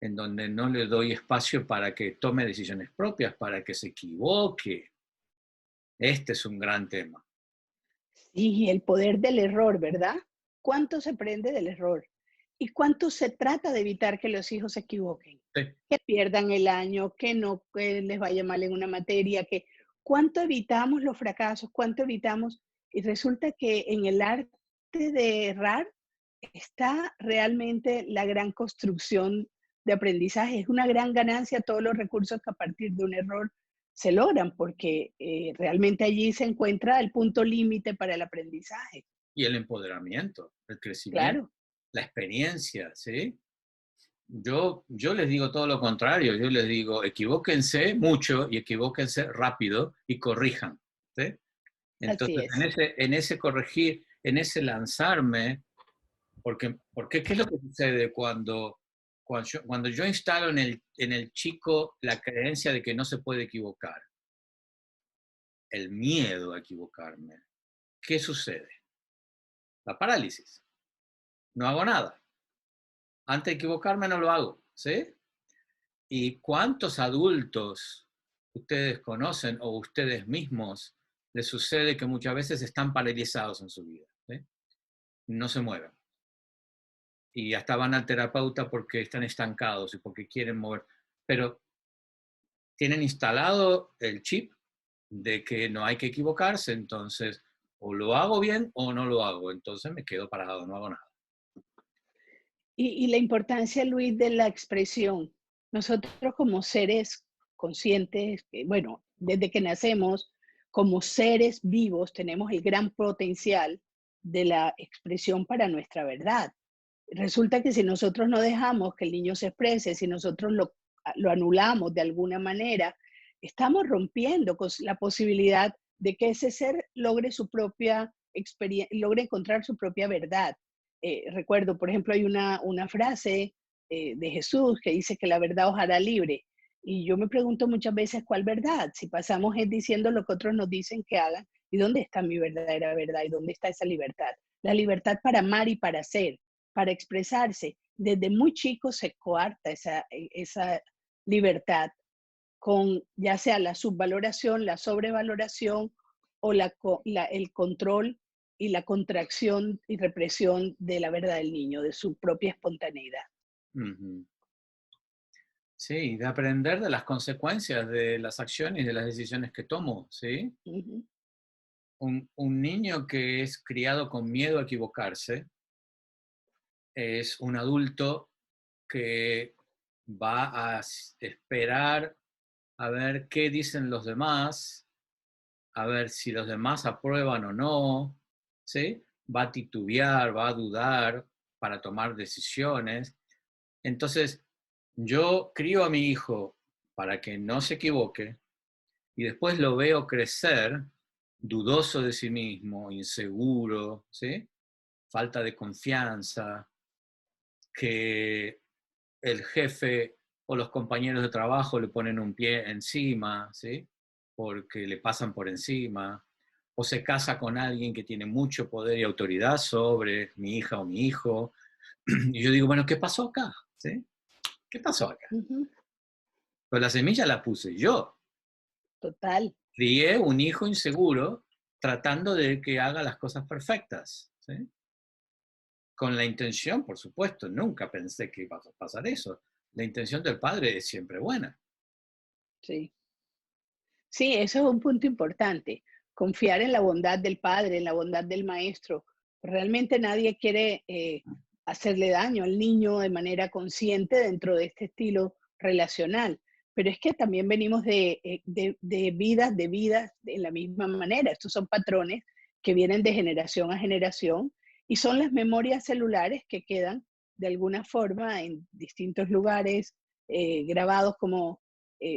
En donde no le doy espacio para que tome decisiones propias, para que se equivoque. Este es un gran tema. Sí, el poder del error, ¿verdad? ¿Cuánto se aprende del error? ¿Y cuánto se trata de evitar que los hijos se equivoquen? Sí. Que pierdan el año, que no que les vaya mal en una materia, que cuánto evitamos los fracasos, cuánto evitamos. Y resulta que en el arte de errar está realmente la gran construcción de aprendizaje. Es una gran ganancia todos los recursos que a partir de un error se logran, porque realmente allí se encuentra el punto límite para el aprendizaje. Y el empoderamiento, el crecimiento, Claro, la experiencia, ¿sí? Yo les digo todo lo contrario, yo les digo, equivóquense mucho y equivóquense rápido y corrijan, ¿sí? así Entonces, es. en ese corregir, en ese lanzarme, porque ¿qué es lo que sucede cuando yo instalo en el chico la creencia de que no se puede equivocar? El miedo a equivocarme. ¿Qué sucede? La parálisis. No hago nada. Antes de equivocarme no lo hago, ¿sí? ¿Y cuántos adultos ustedes conocen o ustedes mismos les sucede que muchas veces están paralizados en su vida, ¿sí? No se mueven? Y hasta van al terapeuta porque están estancados y porque quieren mover. Pero tienen instalado el chip de que no hay que equivocarse, entonces o lo hago bien o no lo hago, entonces me quedo parado, no hago nada. Y la importancia, Luis, de la expresión. Nosotros como seres conscientes, bueno, desde que nacemos, como seres vivos, tenemos el gran potencial de la expresión para nuestra verdad. Resulta que si nosotros no dejamos que el niño se exprese, si nosotros lo anulamos de alguna manera, estamos rompiendo con la posibilidad de que ese ser logre su propia experiencia, logre encontrar su propia verdad. Recuerdo, por ejemplo, hay una frase de Jesús que dice que la verdad os hará libre. Y yo me pregunto muchas veces cuál verdad, si pasamos es diciendo lo que otros nos dicen que hagan, ¿y dónde está mi verdadera verdad? ¿Y dónde está esa libertad? La libertad para amar y para ser, para expresarse. Desde muy chico se coarta esa libertad con ya sea la subvaloración, la sobrevaloración o el control y la contracción y represión de la verdad del niño, de su propia espontaneidad. Ujú. Sí, de aprender de las consecuencias de las acciones y de las decisiones que tomo, ¿sí? Ujú. Un niño que es criado con miedo a equivocarse es un adulto que va a esperar a ver qué dicen los demás, a ver si los demás aprueban o no, ¿sí? Va a titubear, va a dudar para tomar decisiones. Entonces, yo crío a mi hijo para que no se equivoque y después lo veo crecer dudoso de sí mismo, inseguro, ¿sí? Falta de confianza, que el jefe o los compañeros de trabajo le ponen un pie encima, ¿sí? Porque le pasan por encima, o se casa con alguien que tiene mucho poder y autoridad sobre mi hija o mi hijo. Y yo digo, bueno, ¿qué pasó acá? ¿Sí? ¿Qué pasó acá? Ujú. Pues la semilla la puse yo. Total. Crié un hijo inseguro tratando de que haga las cosas perfectas, ¿sí? Con la intención, por supuesto, nunca pensé que iba a pasar eso, la intención del padre es siempre buena. Sí. Sí, eso es un punto importante. Confiar en la bondad del padre, en la bondad del maestro. Realmente nadie quiere hacerle daño al niño de manera consciente dentro de este estilo relacional. Pero es que también venimos de vidas de la misma manera. Estos son patrones que vienen de generación a generación y son las memorias celulares que quedan de alguna forma en distintos lugares, grabados como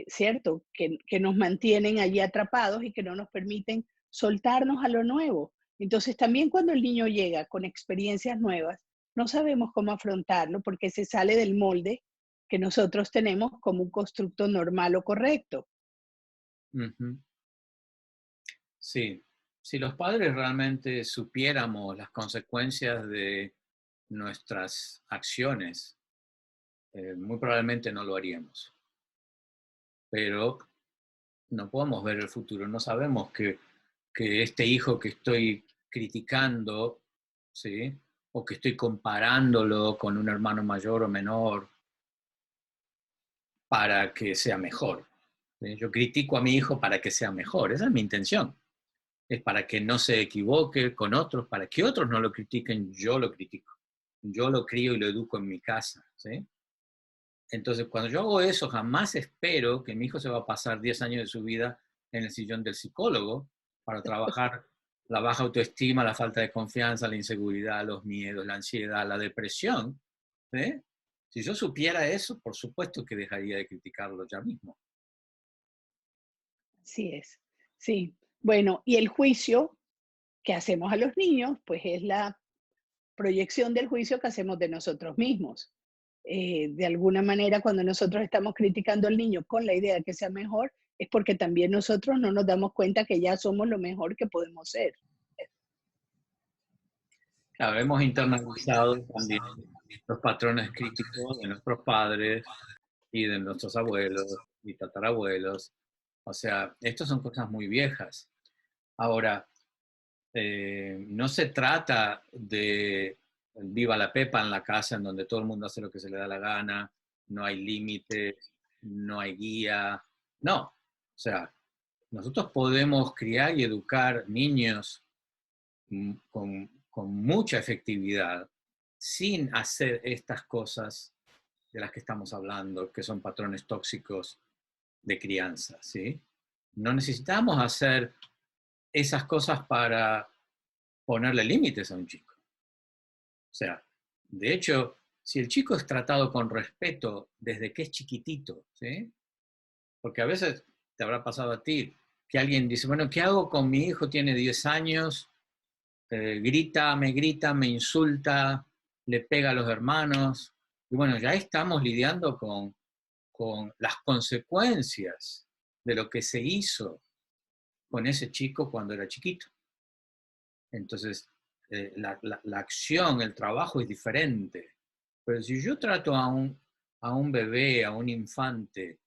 ¿cierto? Que nos mantienen allí atrapados y que no nos permiten soltarnos a lo nuevo. Entonces, también cuando el niño llega con experiencias nuevas, no sabemos cómo afrontarlo porque se sale del molde que nosotros tenemos como un constructo normal o correcto. Ujú. Sí, si los padres realmente supiéramos las consecuencias de nuestras acciones, muy probablemente no lo haríamos. Pero no podemos ver el futuro, no sabemos que este hijo que estoy criticando, ¿sí? O que estoy comparándolo con un hermano mayor o menor para que sea mejor. ¿Sí? Yo critico a mi hijo para que sea mejor, esa es mi intención. Es para que no se equivoque con otros, para que otros no lo critiquen, yo lo critico. Yo lo crío y lo educo en mi casa. ¿Sí? Entonces, cuando yo hago eso, jamás espero que mi hijo se va a pasar 10 años de su vida en el sillón del psicólogo para trabajar la baja autoestima, la falta de confianza, la inseguridad, los miedos, la ansiedad, la depresión. ¿Sí? Si yo supiera eso, por supuesto que dejaría de criticarlo ya mismo. Así es. Sí. Bueno, y el juicio que hacemos a los niños, pues es la proyección del juicio que hacemos de nosotros mismos. De alguna manera, cuando nosotros estamos criticando al niño con la idea de que sea mejor, es porque también nosotros no nos damos cuenta que ya somos lo mejor que podemos ser. Claro, hemos internalizado también los patrones críticos de nuestros padres y de nuestros abuelos y tatarabuelos. O sea, estas son cosas muy viejas. Ahora, no se trata de viva la pepa en la casa en donde todo el mundo hace lo que se le da la gana, no hay límites, no hay guía. No, o sea, nosotros podemos criar y educar niños con mucha efectividad sin hacer estas cosas de las que estamos hablando, que son patrones tóxicos de crianza, ¿sí? No necesitamos hacer esas cosas para ponerle límites a un chico. O sea, de hecho, si el chico es tratado con respeto desde que es chiquitito, ¿sí? Porque a veces te habrá pasado a ti que alguien dice, bueno, ¿qué hago con mi hijo? Tiene 10 años, grita, me insulta, le pega a los hermanos. Y bueno, ya estamos lidiando con las consecuencias de lo que se hizo con ese chico cuando era chiquito. Entonces, la acción, el trabajo es diferente. Pero si yo trato a un bebé, a un infante,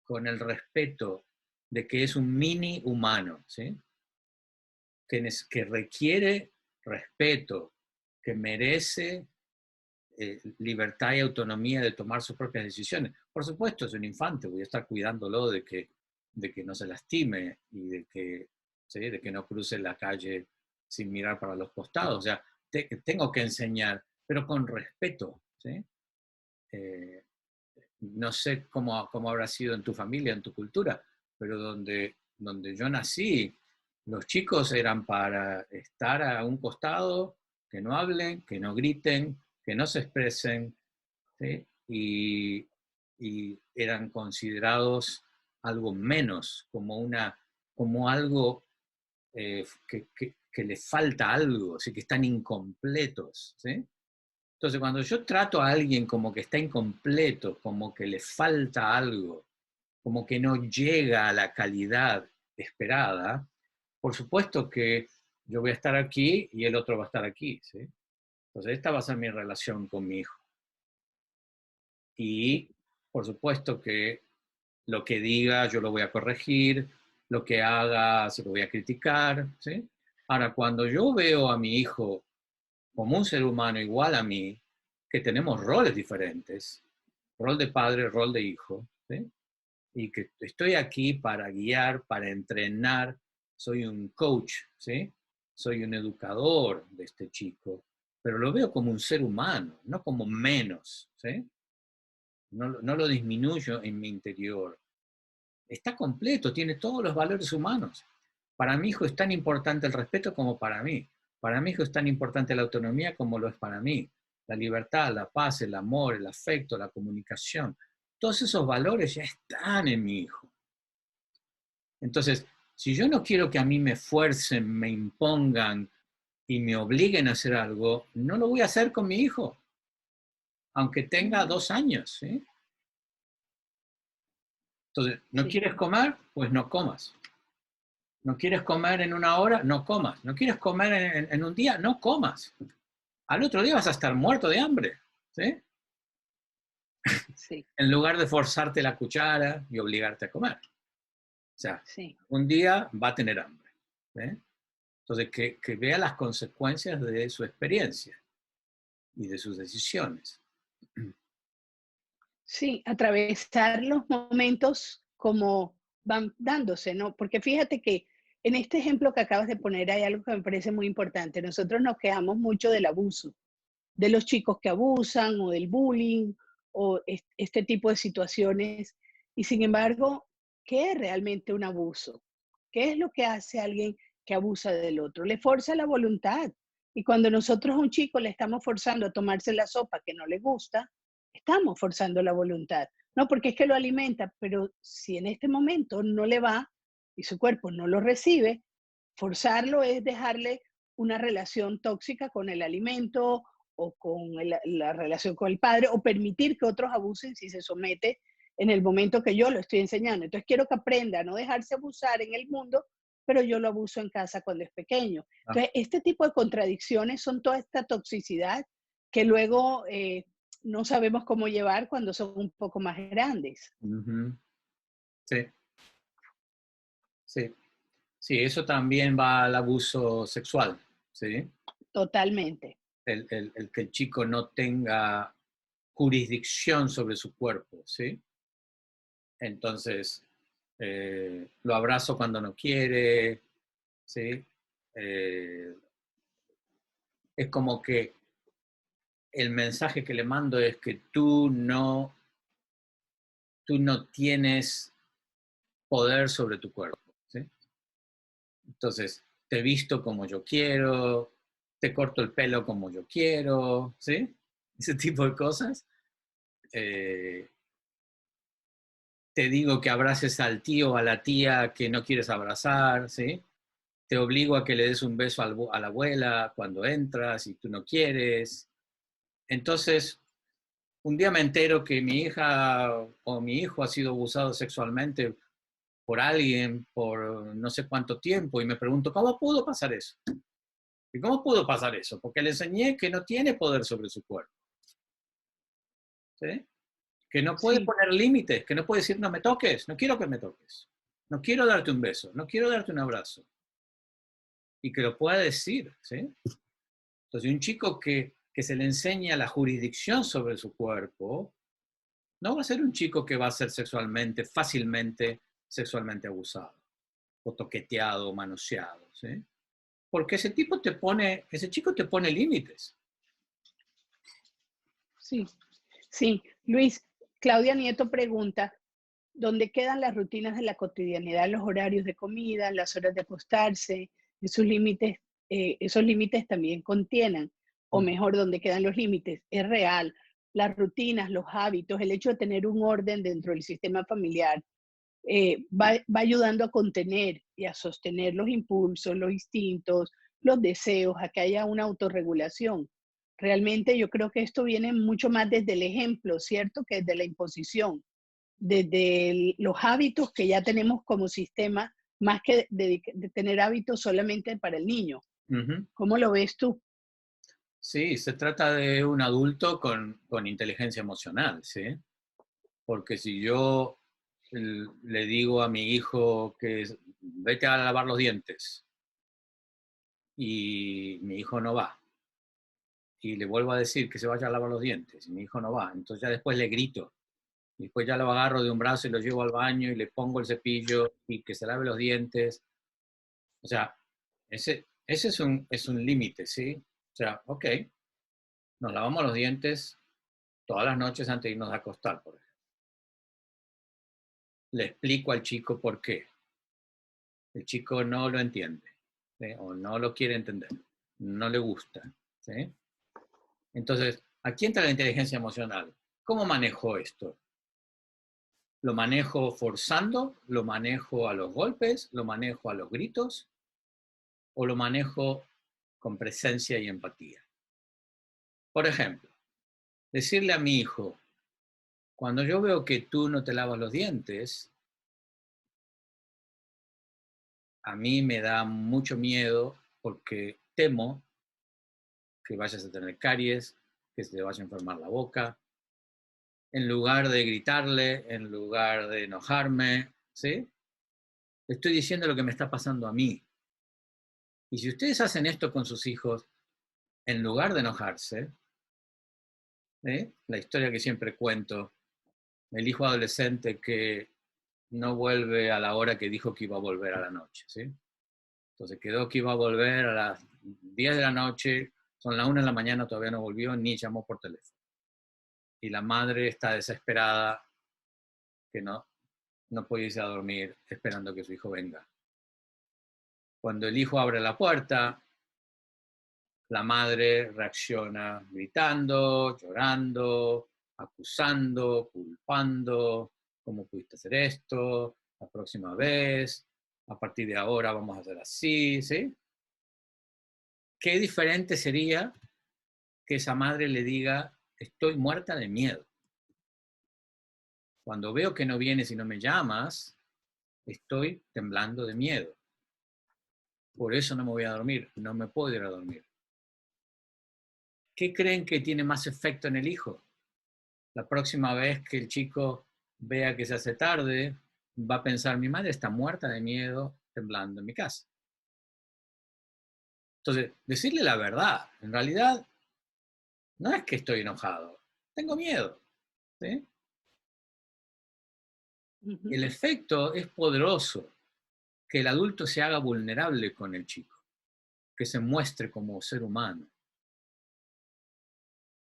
con el respeto de que es un mini humano, ¿sí? Que requiere respeto, que merece libertad y autonomía de tomar sus propias decisiones. Por supuesto, es un infante, voy a estar cuidándolo de que no se lastime y de que, ¿sí? De que no cruce la calle sin mirar para los costados. O sea, tengo que enseñar, pero con respeto. ¿Sí? Eh, no sé cómo habrá sido en tu familia, en tu cultura, pero donde yo nací, los chicos eran para estar a un costado, que no hablen, que no griten, que no se expresen, ¿sí? Y eran considerados algo menos, como algo que les falta algo, ¿sí? Que están incompletos. ¿Sí? Entonces, cuando yo trato a alguien como que está incompleto, como que le falta algo, como que no llega a la calidad esperada, por supuesto que yo voy a estar aquí y el otro va a estar aquí. ¿Sí? Entonces, esta va a ser mi relación con mi hijo. Y por supuesto que lo que diga yo lo voy a corregir, lo que haga se lo voy a criticar. ¿Sí? Ahora, cuando yo veo a mi hijo como un ser humano igual a mí, que tenemos roles diferentes, rol de padre, rol de hijo, ¿sí? Y que estoy aquí para guiar, para entrenar, soy un coach, ¿sí? Soy un educador de este chico, pero lo veo como un ser humano, no como menos, ¿sí? No lo disminuyo en mi interior. Está completo, tiene todos los valores humanos. Para mi hijo es tan importante el respeto como para mí. Para mi hijo es tan importante la autonomía como lo es para mí. La libertad, la paz, el amor, el afecto, la comunicación. Todos esos valores ya están en mi hijo. Entonces, si yo no quiero que a mí me fuercen, me impongan y me obliguen a hacer algo, no lo voy a hacer con mi hijo, aunque tenga 2 años, ¿sí? Entonces, ¿no Sí, quieres comer? Pues no comas. ¿No quieres comer en 1 hora? No comas. ¿No quieres comer en un día? No comas. Al otro día vas a estar muerto de hambre, ¿sí? sí, En lugar de forzarte la cuchara y obligarte a comer. O sea, sí. un día va a tener hambre, ¿sí? Entonces, que vea las consecuencias de su experiencia y de sus decisiones. Sí, atravesar los momentos como van dándose, ¿no? Porque fíjate que en este ejemplo que acabas de poner hay algo que me parece muy importante. Nosotros nos quejamos mucho del abuso, de los chicos que abusan o del bullying o este tipo de situaciones. Y sin embargo, ¿qué es realmente un abuso? ¿Qué es lo que hace alguien que abusa del otro? Le forza la voluntad. Y cuando nosotros a un chico le estamos forzando a tomarse la sopa que no le gusta, estamos forzando la voluntad. No, porque es que lo alimenta, pero si en este momento no le va y su cuerpo no lo recibe, forzarlo es dejarle una relación tóxica con el alimento o con la relación con el padre, o permitir que otros abusen si se somete en el momento que yo lo estoy enseñando. Entonces quiero que aprenda a no dejarse abusar en el mundo, pero yo lo abuso en casa cuando es pequeño. Ah, Entonces, este tipo de contradicciones son toda esta toxicidad que luego no sabemos cómo llevar cuando son un poco más grandes. uh-huh. Sí, sí. Sí, eso también va al abuso sexual, ¿sí? Totalmente. El que el chico no tenga jurisdicción sobre su cuerpo, ¿sí? Entonces, lo abrazo cuando no quiere, ¿sí? Eh, es como que el mensaje que le mando es que tú no tienes poder sobre tu cuerpo, ¿sí? Entonces, te visto como yo quiero, te corto el pelo como yo quiero, ¿sí? Ese tipo de cosas. Eh, te digo que abraces al tío o a la tía que no quieres abrazar, ¿sí? Te obligo a que le des un beso a la abuela cuando entras y tú no quieres. Entonces, un día me entero que mi hija o mi hijo ha sido abusado sexualmente por alguien por no sé cuánto tiempo y me pregunto, ¿cómo pudo pasar eso? ¿Y cómo pudo pasar eso? Porque le enseñé que no tiene poder sobre su cuerpo, ¿sí? Que no puede Sí, poner límites, que no puede decir, no me toques, no quiero que me toques, no quiero darte un beso, no quiero darte un abrazo, y que lo pueda decir, ¿sí? Entonces, un chico que se le enseña la jurisdicción sobre su cuerpo, no va a ser un chico que va a ser fácilmente sexualmente abusado, o toqueteado, o manoseado, ¿sí? Porque ese chico te pone límites. sí, sí. Luis, Claudia Nieto pregunta, ¿dónde quedan las rutinas de la cotidianidad, los horarios de comida, las horas de acostarse? Esos límites también contienen, o mejor, ¿dónde quedan los límites? Es real. Las rutinas, los hábitos, el hecho de tener un orden dentro del sistema familiar va ayudando a contener y a sostener los impulsos, los instintos, los deseos, a que haya una autorregulación. Realmente yo creo que esto viene mucho más desde el ejemplo, ¿cierto? Que desde la imposición, desde los hábitos que ya tenemos como sistema, más que de tener hábitos solamente para el niño. Uh-huh. ¿Cómo lo ves tú? Sí, se trata de un adulto con inteligencia emocional, ¿sí? Porque si yo le digo a mi hijo que vete a lavar los dientes y mi hijo no va, y le vuelvo a decir que se vaya a lavar los dientes y mi hijo no va, entonces ya después le grito, Y después ya lo agarro de un brazo y lo llevo al baño y le pongo el cepillo y que se lave los dientes. O sea, ese es un límite, ¿sí? O sea, ok, nos lavamos los dientes todas las noches antes de irnos a acostar, por ejemplo. Le explico al chico por qué. El chico no lo entiende, ¿sí? O no lo quiere entender, no le gusta, ¿sí? Entonces, aquí entra la inteligencia emocional. ¿Cómo manejo esto? ¿Lo manejo forzando? ¿Lo manejo a los golpes? ¿Lo manejo a los gritos? ¿O lo manejo con presencia y empatía? Por ejemplo, decirle a mi hijo, cuando yo veo que tú no te lavas los dientes, a mí me da mucho miedo porque temo que vayas a tener caries, que se te vaya a enfermar la boca. En lugar de gritarle, en lugar de enojarme, ¿sí? Estoy diciendo lo que me está pasando a mí. Y si ustedes hacen esto con sus hijos, en lugar de enojarse, la historia que siempre cuento, el hijo adolescente que no vuelve a la hora que dijo que iba a volver a la noche, ¿sí? Entonces quedó que iba a volver a las 10 de la noche, son las 1 de la mañana, todavía no volvió, ni llamó por teléfono. Y la madre está desesperada, que no puede irse a dormir esperando que su hijo venga. Cuando el hijo abre la puerta, la madre reacciona gritando, llorando, acusando, culpando, ¿cómo pudiste hacer esto? La próxima vez, a partir de ahora vamos a hacer así, ¿sí? Qué diferente sería que esa madre le diga, estoy muerta de miedo. Cuando veo que no vienes y no me llamas, estoy temblando de miedo. Por eso no me voy a dormir, no me puedo ir a dormir. ¿Qué creen que tiene más efecto en el hijo? La próxima vez que el chico vea que se hace tarde, va a pensar, mi madre está muerta de miedo temblando en mi casa. Entonces, decirle la verdad, en realidad, no es que estoy enojado, tengo miedo, ¿sí? El efecto es poderoso, que el adulto se haga vulnerable con el chico, que se muestre como ser humano.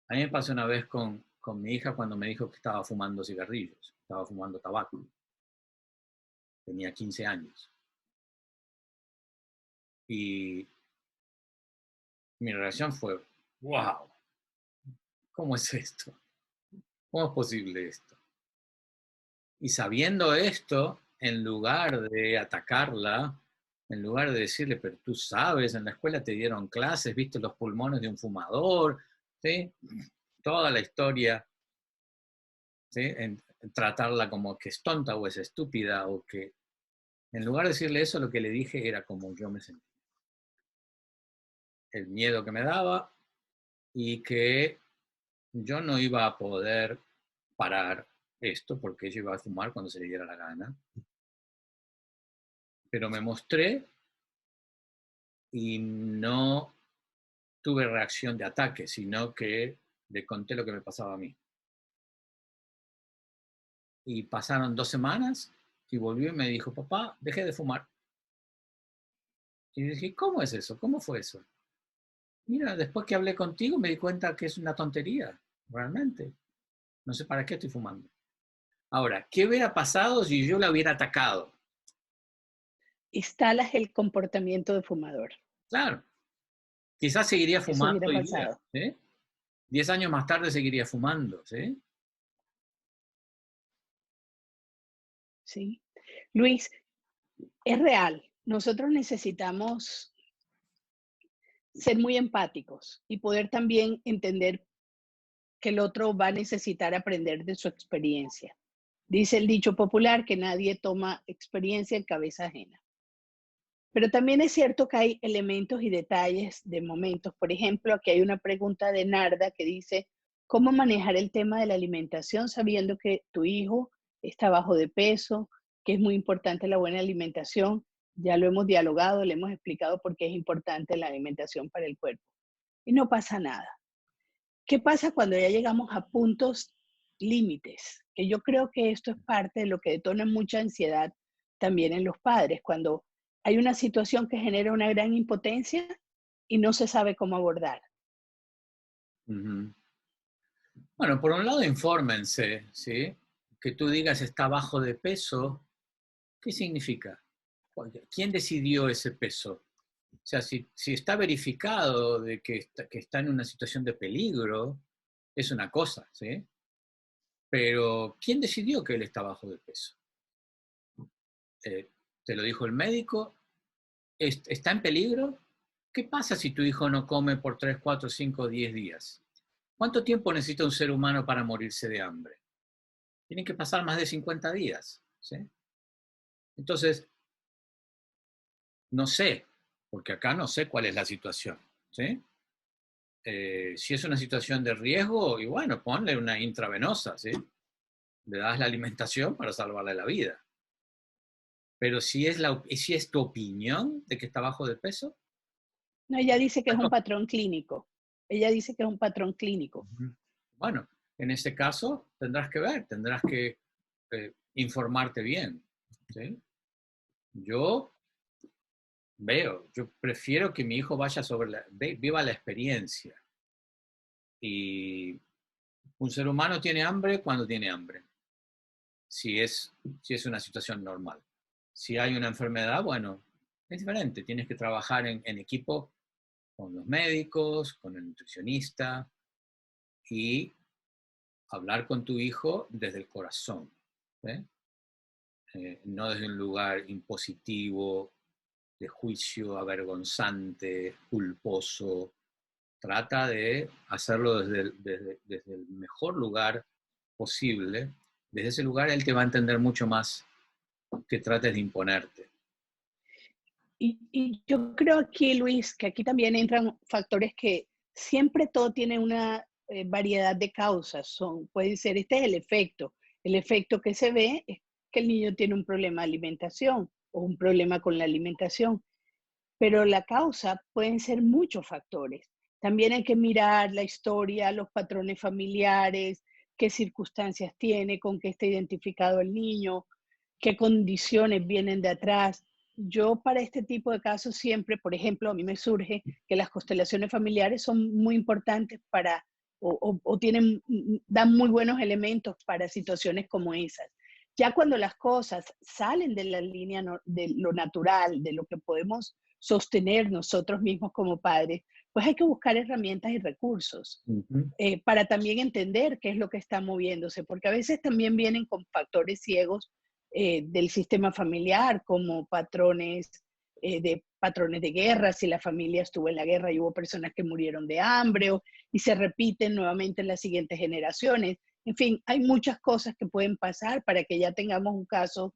A mí me pasó una vez con mi hija cuando me dijo que estaba fumando cigarrillos, estaba fumando tabaco. Tenía 15 años. Y mi reacción fue, wow, ¿cómo es esto? ¿Cómo es posible esto? Y sabiendo esto, en lugar de atacarla, en lugar de decirle, pero tú sabes, en la escuela te dieron clases, viste los pulmones de un fumador, ¿sí? Toda la historia, ¿sí? En tratarla como que es tonta o es estúpida o que, en lugar de decirle eso, lo que le dije era como yo me sentía. El miedo que me daba y que yo no iba a poder parar esto porque ella iba a fumar cuando se le diera la gana. Pero me mostré y no tuve reacción de ataque, sino que le conté lo que me pasaba a mí. Y pasaron 2 semanas y volvió y me dijo, papá, dejé de fumar. Y dije, ¿cómo es eso? ¿Cómo fue eso? Mira, después que hablé contigo me di cuenta que es una tontería, realmente. No sé para qué estoy fumando. Ahora, ¿qué hubiera pasado si yo la hubiera atacado? Instalas el comportamiento de fumador. Claro, quizás seguiría Eso fumando hubiera hoy día, pasado. ¿sí? 10 años más tarde seguiría fumando, ¿sí? ¿Sí? Luis, es real. Nosotros necesitamos ser muy empáticos y poder también entender que el otro va a necesitar aprender de su experiencia. Dice el dicho popular que nadie toma experiencia en cabeza ajena. Pero también es cierto que hay elementos y detalles de momentos. Por ejemplo, aquí hay una pregunta de Narda que dice, ¿cómo manejar el tema de la alimentación sabiendo que tu hijo está bajo de peso, que es muy importante la buena alimentación? Ya lo hemos dialogado, le hemos explicado por qué es importante la alimentación para el cuerpo. Y no pasa nada. ¿Qué pasa cuando ya llegamos a puntos límites, que yo creo que esto es parte de lo que detona mucha ansiedad también en los padres, cuando hay una situación que genera una gran impotencia y no se sabe cómo abordar. Ujú. Bueno, por un lado, infórmense, ¿sí? Que tú digas está bajo de peso, ¿qué significa? ¿Quién decidió ese peso? O sea, si está verificado de que está en una situación de peligro, es una cosa, ¿sí? Pero ¿quién decidió que él está bajo de peso? ¿Te lo dijo el médico? ¿Está en peligro? ¿Qué pasa si tu hijo no come por 3, 4, 5, 10 días? ¿Cuánto tiempo necesita un ser humano para morirse de hambre? Tienen que pasar más de 50 días, ¿sí? Entonces, no sé, porque acá no sé cuál es la situación, ¿sí? Si es una situación de riesgo, y bueno, ponle una intravenosa, ¿sí? Le das la alimentación para salvarle la vida. Pero si es tu opinión de que está bajo de peso, No, ella dice que es un bueno, patrón clínico. Ella dice que es un patrón clínico. bueno, en ese caso tendrás que ver, tendrás que informarte bien, ¿sí? Yo yo prefiero que mi hijo vaya viva la experiencia. Y un ser humano tiene hambre cuando tiene hambre, si es una situación normal. Si hay una enfermedad, bueno, es diferente. Tienes que trabajar en equipo con los médicos, con el nutricionista y hablar con tu hijo desde el corazón, ¿sí? No desde un lugar impositivo, de juicio avergonzante, culposo. Trata de hacerlo desde el mejor lugar posible. Desde ese lugar él te va a entender mucho más que trates de imponerte. Y yo creo aquí, Luis, que aquí también entran factores que siempre todo tiene una variedad de causas. Puede ser, este es el efecto. El efecto que se ve es que el niño tiene un problema de alimentación o un problema con la alimentación, pero la causa pueden ser muchos factores. También hay que mirar la historia, los patrones familiares, qué circunstancias tiene, con qué está identificado el niño, qué condiciones vienen de atrás. Yo para este tipo de casos siempre, por ejemplo, a mí me surge que las constelaciones familiares son muy importantes para, tienen, dan muy buenos elementos para situaciones como esas. Ya cuando las cosas salen de la línea de lo natural, de lo que podemos sostener nosotros mismos como padres, pues hay que buscar herramientas y recursos Ujú. para también entender qué es lo que está moviéndose, porque a veces también vienen con factores ciegos del sistema familiar, como patrones de guerra, si la familia estuvo en la guerra y hubo personas que murieron de hambre, y se repiten nuevamente en las siguientes generaciones. En fin, hay muchas cosas que pueden pasar para que ya tengamos un caso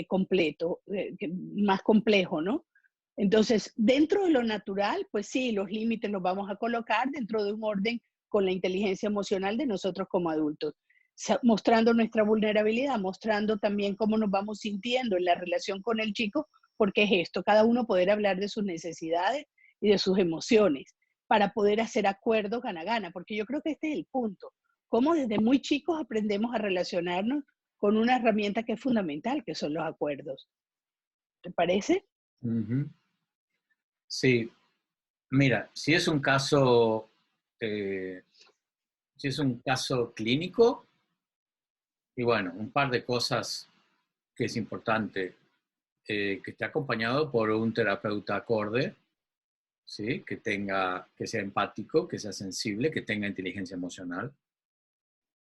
completo, más complejo, ¿no? Entonces, dentro de lo natural, pues sí, los límites los vamos a colocar dentro de un orden con la inteligencia emocional de nosotros como adultos, mostrando nuestra vulnerabilidad, mostrando también cómo nos vamos sintiendo en la relación con el chico, porque es esto, cada uno poder hablar de sus necesidades y de sus emociones para poder hacer acuerdos gana-gana, porque yo creo que este es el punto, cómo desde muy chicos aprendemos a relacionarnos con una herramienta que es fundamental, que son los acuerdos. ¿Te parece? Ujú. Sí, mira, eh, si es un caso clínico, y bueno, un par de cosas que es importante, que esté acompañado por un terapeuta acorde, ¿sí? Que sea empático, que sea sensible, que tenga inteligencia emocional,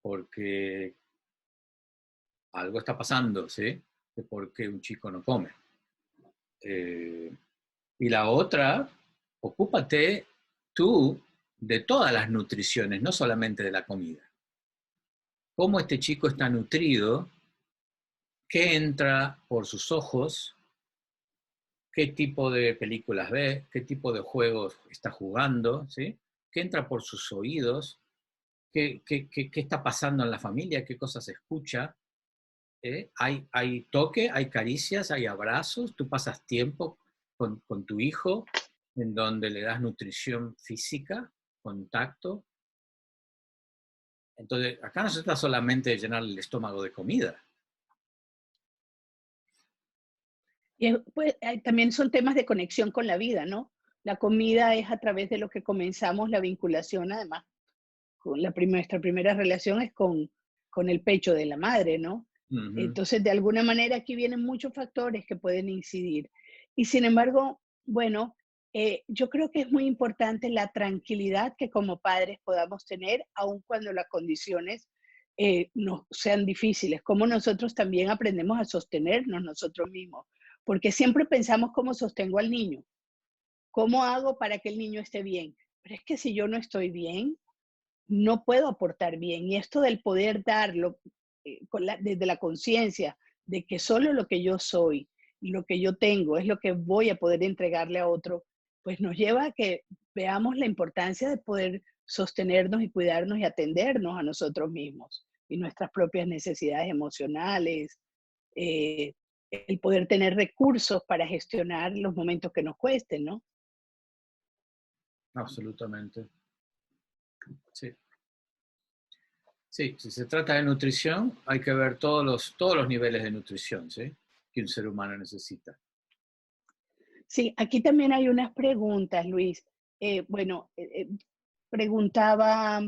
porque algo está pasando, ¿sí? De por qué un chico no come. Eh, y la otra, ocúpate tú de todas las nutriciones, no solamente de la comida. Cómo este chico está nutrido, qué entra por sus ojos, qué tipo de películas ve, qué tipo de juegos está jugando, ¿sí? Qué entra por sus oídos, qué está pasando en la familia, qué cosas escucha. Hay toque, hay caricias, hay abrazos, tú pasas tiempo con tu hijo en donde le das nutrición física, contacto. Entonces, acá no se trata solamente de llenar el estómago de comida. Y pues, también son temas de conexión con la vida, ¿no? La comida es a través de lo que comenzamos la vinculación, además, con nuestra primera relación es con el pecho de la madre, ¿no? Ujú. Entonces, de alguna manera aquí vienen muchos factores que pueden incidir. Y sin embargo, bueno, yo creo que es muy importante la tranquilidad que como padres podamos tener, aun cuando las condiciones no sean difíciles, como nosotros también aprendemos a sostenernos nosotros mismos, porque siempre pensamos cómo sostengo al niño, cómo hago para que el niño esté bien. Pero es que si yo no estoy bien, no puedo aportar bien. Y esto del poder darlo desde la conciencia de que solo lo que yo soy y lo que yo tengo es lo que voy a poder entregarle a otro, pues nos lleva a que veamos la importancia de poder sostenernos y cuidarnos y atendernos a nosotros mismos y nuestras propias necesidades emocionales, eh, el poder tener recursos para gestionar los momentos que nos cuesten, ¿no? Absolutamente. Sí. Sí, si se trata de nutrición, hay que ver todos los niveles de nutrición, ¿sí? Que un ser humano necesita. Sí, aquí también hay unas preguntas, Luis. Bueno, preguntaba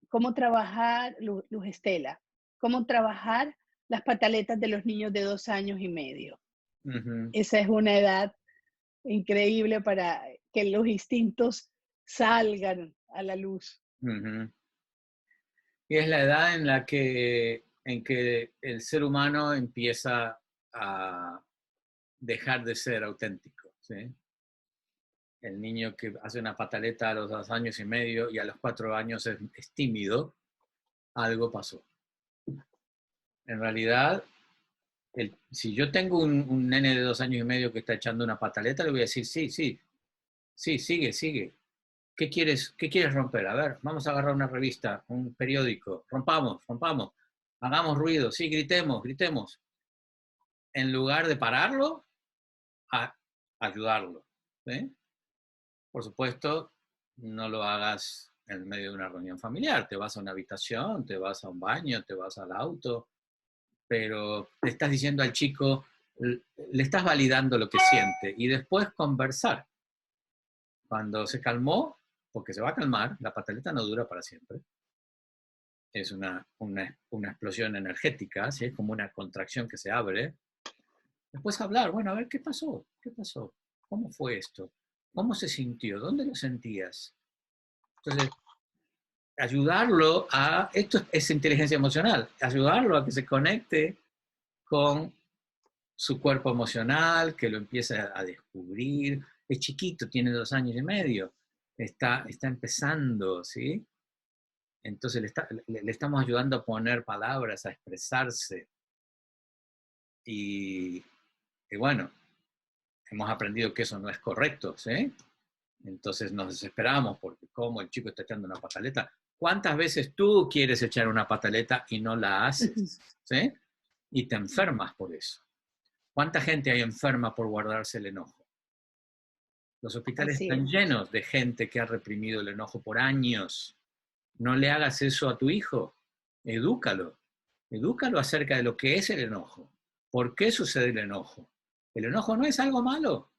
cómo trabajar, Luz Estela, cómo trabajar las pataletas de los niños de 2 años y medio. Ujú, Esa es una edad increíble para que los instintos salgan a la luz. ujú. Y es la edad en que el ser humano empieza a dejar de ser auténtico, ¿sí? El niño que hace una pataleta a los 2 años y medio y a los 4 años es tímido, algo pasó. En realidad, si yo tengo un nene de 2 años y medio que está echando una pataleta, le voy a decir, sí, sí, sí, sigue, sigue. Qué quieres romper? A ver, vamos a agarrar una revista, un periódico, rompamos, rompamos, hagamos ruido, sí, gritemos, gritemos. En lugar de pararlo, a ayudarlo. ¿Sí? Por supuesto, no lo hagas en medio de una reunión familiar. Te vas a una habitación, te vas a un baño, te vas al auto, pero le estás diciendo al chico, le estás validando lo que siente y después conversar. Cuando se calmó, porque se va a calmar, la pataleta no dura para siempre, es una explosión energética, ¿sí? Es como una contracción que se abre. Después hablar, bueno, a ver, ¿qué pasó? ¿Qué pasó? ¿Cómo fue esto? ¿Cómo se sintió? ¿Dónde lo sentías? Entonces, ayudarlo a, esto es inteligencia emocional, ayudarlo a que se conecte con su cuerpo emocional, que lo empiece a descubrir. Es chiquito, tiene 2 años y medio, está empezando, ¿sí? Entonces le estamos ayudando a poner palabras, a expresarse. Y, y bueno, hemos aprendido que eso no es correcto, ¿sí? Entonces nos desesperamos porque como el chico está echando una pataleta. ¿Cuántas veces tú quieres echar una pataleta y no la haces? ¿Sí? Y te enfermas por eso. ¿Cuánta gente hay enferma por guardarse el enojo? Los hospitales Así están es. llenos de gente que ha reprimido el enojo por años. No le hagas eso a tu hijo. Edúcalo. Edúcalo acerca de lo que es el enojo. ¿Por qué sucede el enojo? El enojo no es algo malo.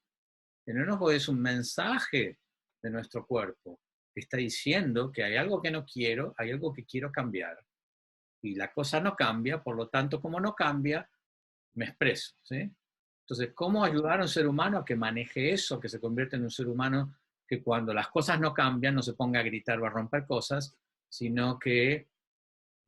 El enojo es un mensaje de nuestro cuerpo que está diciendo que hay algo que no quiero, hay algo que quiero cambiar. Y la cosa no cambia, por lo tanto, como no cambia, me expreso. ¿Sí? Entonces, ¿cómo ayudar a un ser humano a que maneje eso, que se convierta en un ser humano que cuando las cosas no cambian no se ponga a gritar o a romper cosas, sino que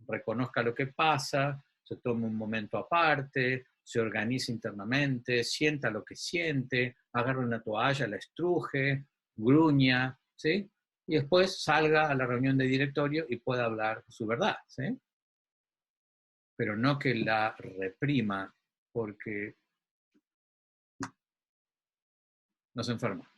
reconozca lo que pasa, se tome un momento aparte, se organice internamente, sienta lo que siente, agarre una toalla, la estruje, gruña, ¿sí? Y después salga a la reunión de directorio y pueda hablar su verdad, ¿sí? Pero no que la reprima porque no se enferma.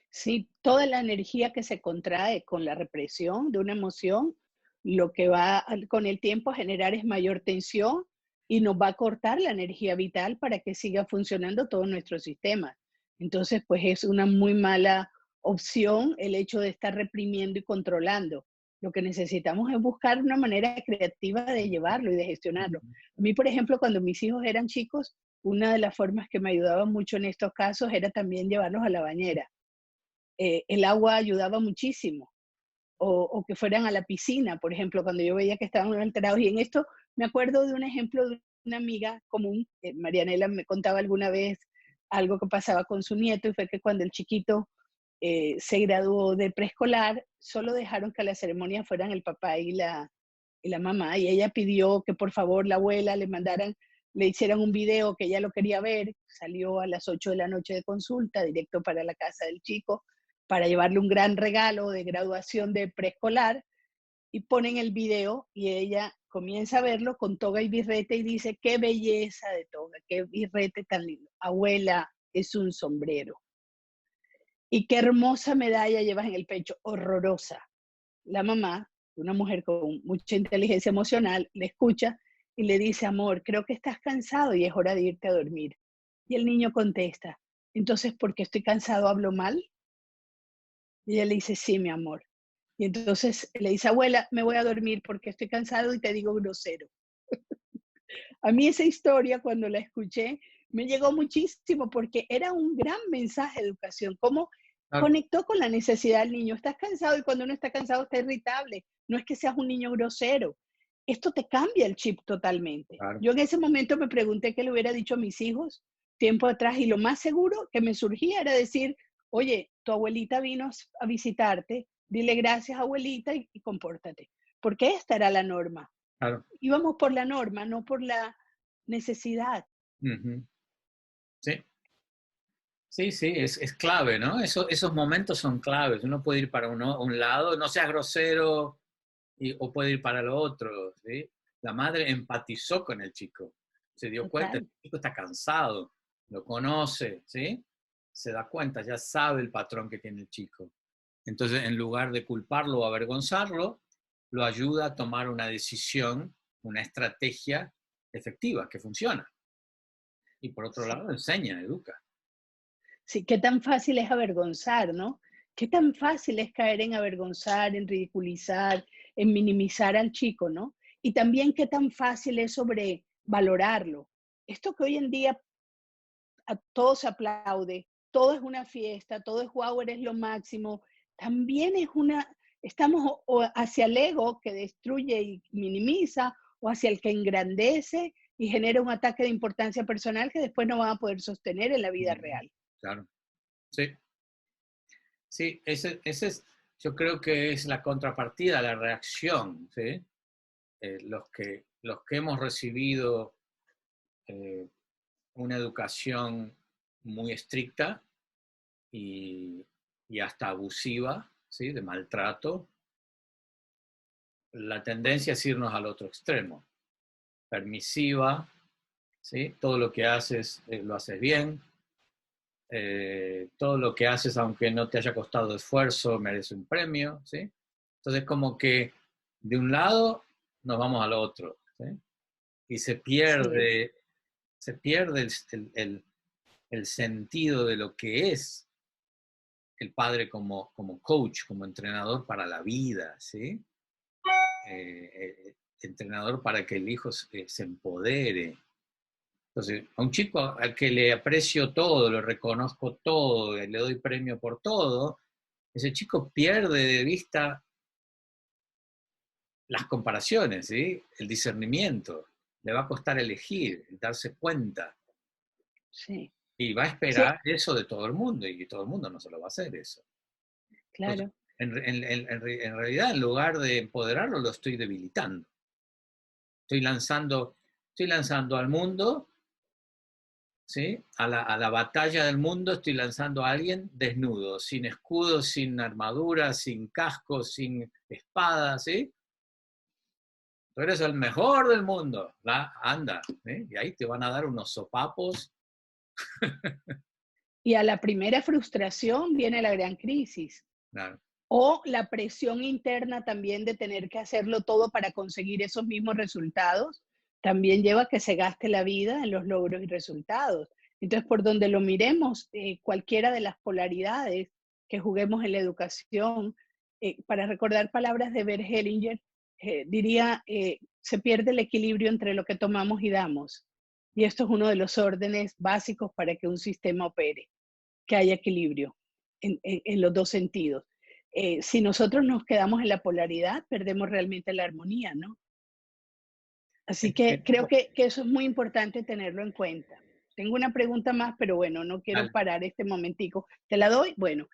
Sí, toda la energía que se contrae con la represión de una emoción, lo que va con el tiempo a generar es mayor tensión y nos va a cortar la energía vital para que siga funcionando todo nuestro sistema. Entonces, pues es una muy mala opción el hecho de estar reprimiendo y controlando. Lo que necesitamos es buscar una manera creativa de llevarlo y de gestionarlo. Ujú. A mí, por ejemplo, cuando mis hijos eran chicos, una de las formas que me ayudaba mucho en estos casos era también llevarlos a la bañera. El agua ayudaba muchísimo. O que fueran a la piscina, por ejemplo, cuando yo veía que estaban alterados. Y en esto me acuerdo de un ejemplo de una amiga común, Marianela me contaba alguna vez algo que pasaba con su nieto, y fue que cuando el chiquito se graduó de preescolar, solo dejaron que a la ceremonia fueran el papá y la mamá, y ella pidió que por favor la abuela le hicieran un video que ella lo quería ver. Salió a las 8 de la noche de consulta, directo para la casa del chico, para llevarle un gran regalo de graduación de preescolar, y ponen el video y ella comienza a verlo con toga y birrete y dice: qué belleza de toga, qué birrete tan lindo. Abuela, es un sombrero. Y qué hermosa medalla llevas en el pecho, horrorosa. La mamá, una mujer con mucha inteligencia emocional, le escucha y le dice: amor, creo que estás cansado y es hora de irte a dormir. Y el niño contesta: entonces, ¿por qué estoy cansado hablo mal? Y ella le dice: sí, mi amor. Y entonces le dice: abuela, me voy a dormir porque estoy cansado y te digo grosero. A mí esa historia, cuando la escuché, me llegó muchísimo porque era un gran mensaje de educación. Cómo Claro, conectó con la necesidad del niño. Estás cansado, y cuando uno está cansado está irritable. No es que seas un niño grosero. Esto te cambia el chip totalmente. claro. Yo en ese momento me pregunté qué le hubiera dicho a mis hijos tiempo atrás, y lo más seguro que me surgía era decir: oye, tu abuelita vino a visitarte, dile gracias, abuelita, y compórtate. Porque esta era la norma. Claro. Íbamos por la norma, no por la necesidad. Ujú. Sí, sí, sí, es clave, ¿no? Esos momentos son claves. Uno puede ir para un lado, no seas grosero, o puede ir para lo otro, ¿sí? La madre empatizó con el chico, se dio cuenta, Total. el chico está cansado, lo conoce, ¿sí? Se da cuenta, ya sabe el patrón que tiene el chico. Entonces, en lugar de culparlo o avergonzarlo, lo ayuda a tomar una decisión, una estrategia efectiva que funciona. Y por otro Sí. lado, enseña, educa. Sí, qué tan fácil es avergonzar, ¿no? Qué tan fácil es caer en avergonzar, en ridiculizar, en minimizar al chico, ¿no? Y también qué tan fácil es sobrevalorarlo. Esto que hoy en día a todo se aplaude, todo es una fiesta, todo es wow, eres lo máximo, también es estamos o hacia el ego, que destruye y minimiza, o hacia el que engrandece y genera un ataque de importancia personal que después no van a poder sostener en la vida Ujú. real. Claro, sí, sí, ese es, yo creo que es la contrapartida, la reacción, ¿sí? Los que hemos recibido eh, una educación muy estricta y, y hasta abusiva, ¿sí? De maltrato, la tendencia es irnos al otro extremo, permisiva, ¿sí? Todo lo que haces lo haces bien, todo lo que haces, aunque no te haya costado esfuerzo, merece un premio, ¿sí? Entonces, como que de un lado nos vamos al otro, ¿sí? Y Sí, se pierde el sentido de lo que es el padre como coach, como entrenador para la vida, ¿sí? Entrenador para que el hijo se empodere. Entonces, a un chico al que le aprecio todo, lo reconozco todo, le doy premio por todo, ese chico pierde de vista las comparaciones, ¿sí? El discernimiento. Le va a costar elegir, darse cuenta. sí, Y va a sí, esperar eso de todo el mundo, y todo el mundo no se lo va a hacer eso. Entonces, claro. en realidad, en lugar de empoderarlo, lo estoy debilitando. Estoy lanzando al mundo, ¿sí? A la batalla del mundo estoy lanzando a alguien desnudo, sin escudo, sin armadura, sin casco, sin espada, ¿sí? Tú eres el mejor del mundo, anda, ¿eh? Y ahí te van a dar unos sopapos. Y a la primera frustración viene la gran crisis. Claro. O la presión interna también de tener que hacerlo todo para conseguir esos mismos resultados, también lleva a que se gaste la vida en los logros y resultados. Entonces, por donde lo miremos, cualquiera de las polaridades que juguemos en la educación, para recordar palabras de Bert Hellinger, diría, se pierde el equilibrio entre lo que tomamos y damos. Y esto es uno de los órdenes básicos para que un sistema opere, que haya equilibrio en los dos sentidos. Si nosotros nos quedamos en la polaridad, perdemos realmente la armonía, ¿no? Así que creo que eso es muy importante tenerlo en cuenta. Tengo una pregunta más, pero bueno, no quiero Dale. parar este momentico. ¿Te la doy? Bueno,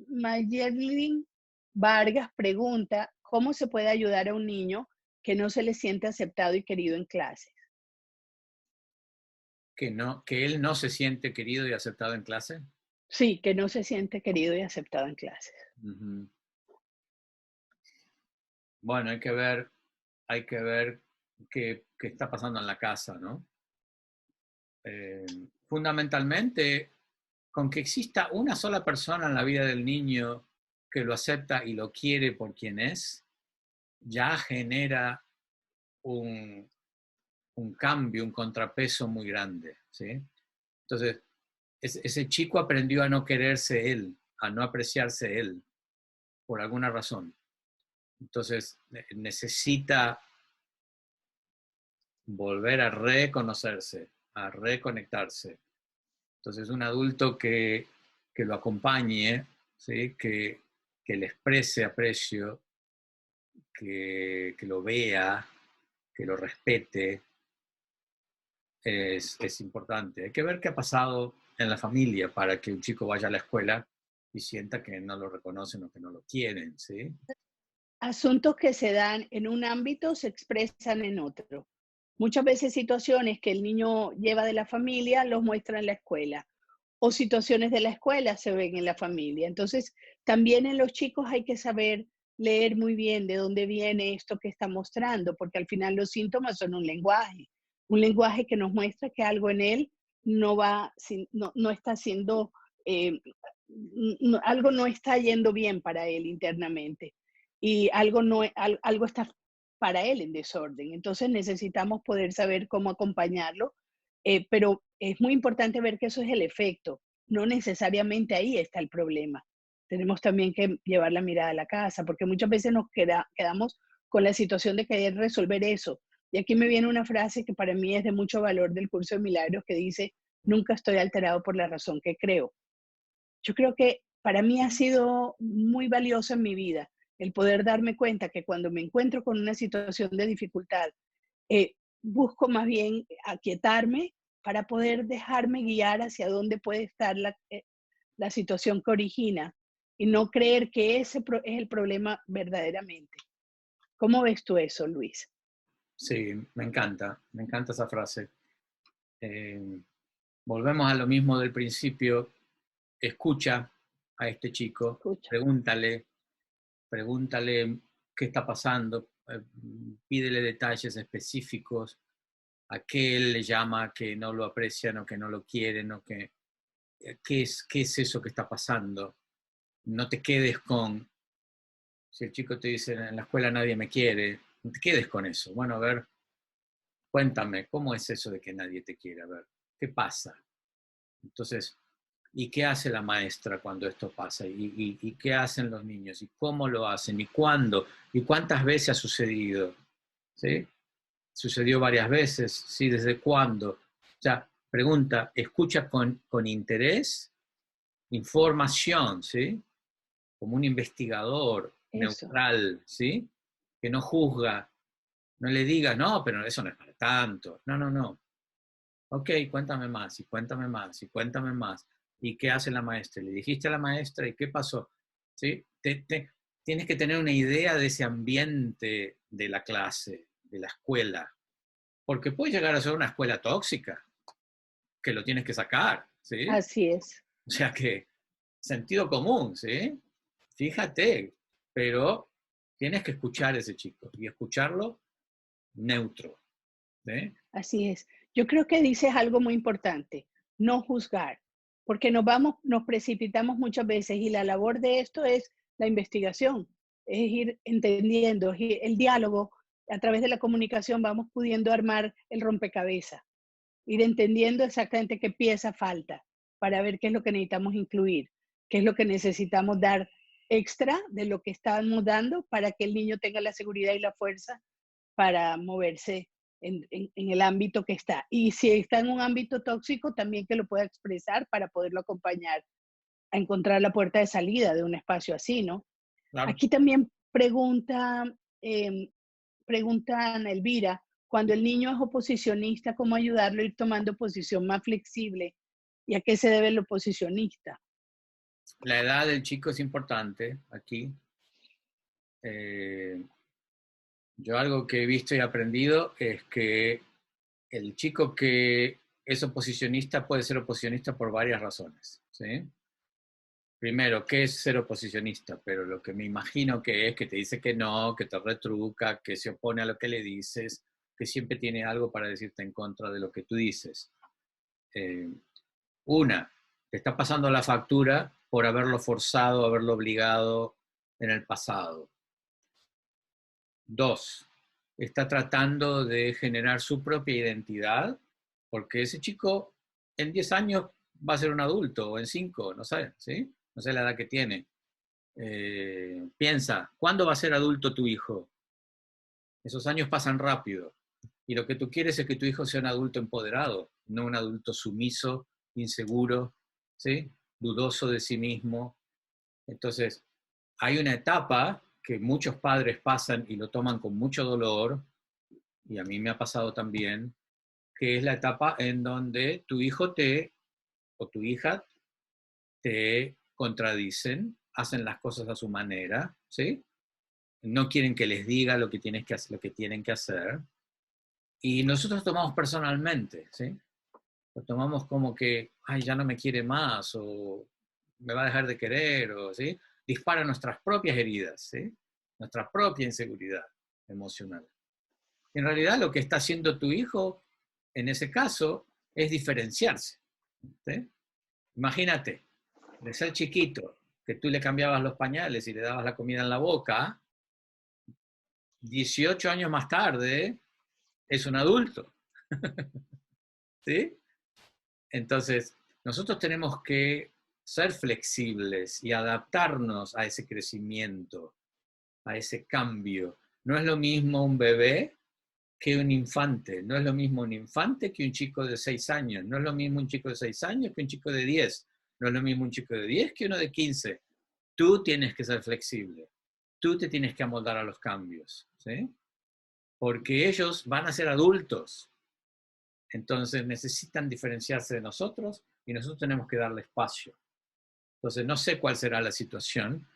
Mayerlin Vargas pregunta, ¿cómo se puede ayudar a un niño que no se le siente aceptado y querido en clase? Que él no se siente querido y aceptado en clase. Sí, que no se siente querido y aceptado en clases. Ujú. Bueno, hay que ver qué está pasando en la casa, ¿no? Fundamentalmente, con que exista una sola persona en la vida del niño que lo acepta y lo quiere por quien es, ya genera un, un cambio, un contrapeso muy grande, ¿sí? Entonces, ese chico aprendió a no quererse él, a no apreciarse él, por alguna razón. Entonces, necesita volver a reconocerse, a reconectarse. Entonces, un adulto que lo acompañe, ¿sí? Que le exprese aprecio, que lo vea, que lo respete, es importante. Hay que ver qué ha pasado en la familia para que un chico vaya a la escuela y sienta que no lo reconocen o que no lo quieren, ¿sí? Asuntos que se dan en un ámbito se expresan en otro. Muchas veces situaciones que el niño lleva de la familia los muestra en la escuela o situaciones de la escuela se ven en la familia. Entonces, también en los chicos hay que saber leer muy bien de dónde viene esto que está mostrando, porque al final los síntomas son un lenguaje que nos muestra que algo en él no está siendo, algo no está yendo bien para él internamente y algo está para él en desorden. Entonces necesitamos poder saber cómo acompañarlo, pero es muy importante ver que eso es el efecto, no necesariamente ahí está el problema. Tenemos también que llevar la mirada a la casa, porque muchas veces quedamos con la situación de querer resolver eso. Y aquí me viene una frase que para mí es de mucho valor del curso de milagros que dice, nunca estoy alterado por la razón que creo. Yo creo que para mí ha sido muy valioso en mi vida el poder darme cuenta que cuando me encuentro con una situación de dificultad, busco más bien aquietarme para poder dejarme guiar hacia dónde puede estar la situación que origina y no creer que ese es el problema verdaderamente. ¿Cómo ves tú eso, Luis? Sí, me encanta esa frase. Volvemos a lo mismo del principio. Escucha a este chico, Escucha. pregúntale qué está pasando, pídele detalles específicos, a qué él le llama que no lo aprecian o que no lo quieren o qué es eso que está pasando. No te quedes con, si el chico te dice en la escuela nadie me quiere, no te quedes con eso. Bueno, a ver, cuéntame, ¿cómo es eso de que nadie te quiere? A ver, ¿qué pasa? Entonces, ¿y qué hace la maestra cuando esto pasa? ¿Y qué hacen los niños? ¿Y cómo lo hacen? ¿Y cuándo? ¿Y cuántas veces ha sucedido? ¿Sí? ¿Sucedió varias veces? ¿Sí? ¿Desde cuándo? O sea, pregunta, escucha con interés, información, ¿sí? Como un investigador Eso. neutral, ¿sí? Que no juzga, no le diga, no, pero eso no es para tanto. No, no, no. Ok, cuéntame más, y cuéntame más, y cuéntame más. ¿Y qué hace la maestra? ¿Le dijiste a la maestra y qué pasó? ¿Sí? Tienes que tener una idea de ese ambiente de la clase, de la escuela, porque puede llegar a ser una escuela tóxica, que lo tienes que sacar, ¿sí? Así es. O sea que, sentido común, ¿sí? Fíjate, pero tienes que escuchar a ese chico y escucharlo neutro, ¿sí? Así es. Yo creo que dices algo muy importante, no juzgar, porque nos precipitamos muchas veces y la labor de esto es la investigación, es ir entendiendo, el diálogo, a través de la comunicación vamos pudiendo armar el rompecabezas, ir entendiendo exactamente qué pieza falta para ver qué es lo que necesitamos incluir, qué es lo que necesitamos dar, extra de lo que estamos dando para que el niño tenga la seguridad y la fuerza para moverse en el ámbito que está. Y si está en un ámbito tóxico, también que lo pueda expresar para poderlo acompañar a encontrar la puerta de salida de un espacio así, ¿no? Claro. Aquí también pregunta Ana Elvira, cuando el niño es oposicionista, ¿cómo ayudarlo a ir tomando posición más flexible? ¿Y a qué se debe el oposicionista? La edad del chico es importante aquí. Eh, yo algo que he visto y aprendido es que el chico que es oposicionista puede ser oposicionista por varias razones, ¿sí? Primero, ¿qué es ser oposicionista? Pero lo que me imagino que es que te dice que no, que te retruca, que se opone a lo que le dices, que siempre tiene algo para decirte en contra de lo que tú dices. Eh, una, te está pasando la factura por haberlo forzado, haberlo obligado en el pasado. Dos, está tratando de generar su propia identidad, porque ese chico en 10 años va a ser un adulto, o en 5, no sé, ¿sí? No sé la edad que tiene. Piensa, ¿cuándo va a ser adulto tu hijo? Esos años pasan rápido. Y lo que tú quieres es que tu hijo sea un adulto empoderado, no un adulto sumiso, inseguro, ¿sí? Dudoso de sí mismo. Entonces, hay una etapa que muchos padres pasan y lo toman con mucho dolor, y a mí me ha pasado también, que es la etapa en donde tu hijo o tu hija te contradicen, hacen las cosas a su manera, ¿sí? No quieren que les diga lo que, lo que tienen que hacer, y nosotros tomamos personalmente, ¿sí? Lo tomamos como que, ay, ya no me quiere más, o me va a dejar de querer, o, ¿sí? Dispara nuestras propias heridas, ¿sí? Nuestra propia inseguridad emocional. En realidad lo que está haciendo tu hijo, en ese caso, es diferenciarse, ¿sí? Imagínate, de ser chiquito, que tú le cambiabas los pañales y le dabas la comida en la boca, 18 años más tarde es un adulto, ¿sí? Entonces, nosotros tenemos que ser flexibles y adaptarnos a ese crecimiento, a ese cambio. No es lo mismo un bebé que un infante, no es lo mismo un infante que un chico de 6 años, no es lo mismo un chico de 6 años que un chico de 10, no es lo mismo un chico de 10 que uno de 15. Tú tienes que ser flexible, tú te tienes que amoldar a los cambios, ¿sí? Porque ellos van a ser adultos, entonces necesitan diferenciarse de nosotros y nosotros tenemos que darle espacio. Entonces no sé cuál será la situación,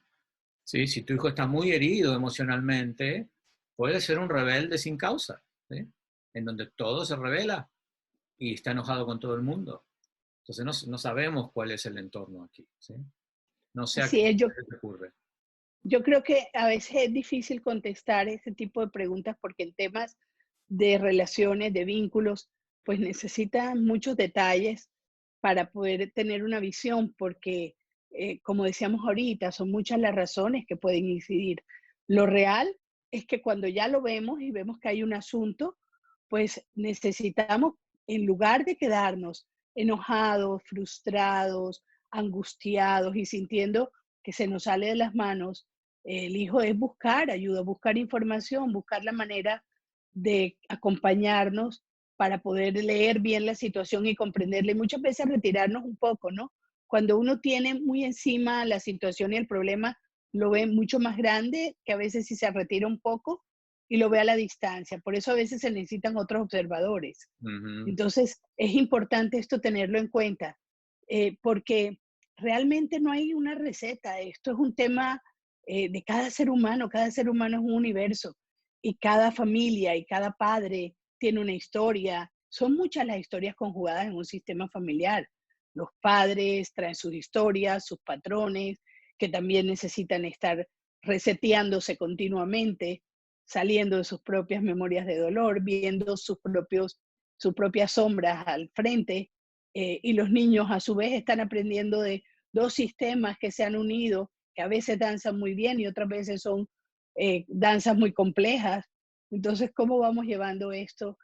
¿sí? Si tu hijo está muy herido emocionalmente, puede ser un rebelde sin causa, ¿sí? En donde todo se revela y está enojado con todo el mundo. Entonces no sabemos cuál es el entorno aquí, ¿sí? No sé a Así qué es, se te ocurre. yo creo que a veces es difícil contestar ese tipo de preguntas porque en temas de relaciones, de vínculos, pues necesitan muchos detalles para poder tener una visión, porque como decíamos ahorita, son muchas las razones que pueden incidir. Lo real es que cuando ya lo vemos y vemos que hay un asunto, pues necesitamos, en lugar de quedarnos enojados, frustrados, angustiados y sintiendo que se nos sale de las manos, el hijo es buscar ayuda, buscar información, buscar la manera de acompañarnos para poder leer bien la situación y comprenderla y muchas veces retirarnos un poco, ¿no? Cuando uno tiene muy encima la situación y el problema, lo ve mucho más grande que a veces si se retira un poco y lo ve a la distancia. Por eso a veces se necesitan otros observadores. Ujú. Entonces, es importante esto tenerlo en cuenta, porque realmente no hay una receta. Esto es un tema de cada ser humano es un universo y cada familia y cada padre tiene una historia. Son muchas las historias conjugadas en un sistema familiar. Los padres traen sus historias, sus patrones, que también necesitan estar reseteándose continuamente, saliendo de sus propias memorias de dolor, viendo sus propias sombras al frente, y los niños a su vez están aprendiendo de dos sistemas que se han unido, que a veces danzan muy bien y otras veces son danzas muy complejas. Entonces, ¿cómo vamos llevando esto?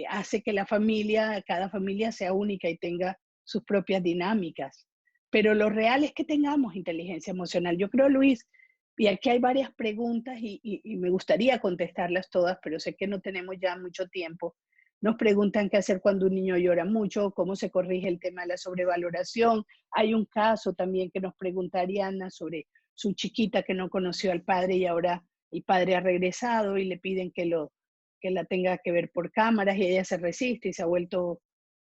Hace que cada familia sea única y tenga sus propias dinámicas. pero lo real es que tengamos inteligencia emocional. Yo creo, Luis, y aquí hay varias preguntas y me gustaría contestarlas todas, pero sé que no tenemos ya mucho tiempo. Nos preguntan qué hacer cuando un niño llora mucho, cómo se corrige el tema de la sobrevaloración. Hay un caso también que nos pregunta Ariana sobre su chiquita que no conoció al padre y ahora el padre ha regresado y le piden que la tenga que ver por cámaras y ella se resiste y se ha vuelto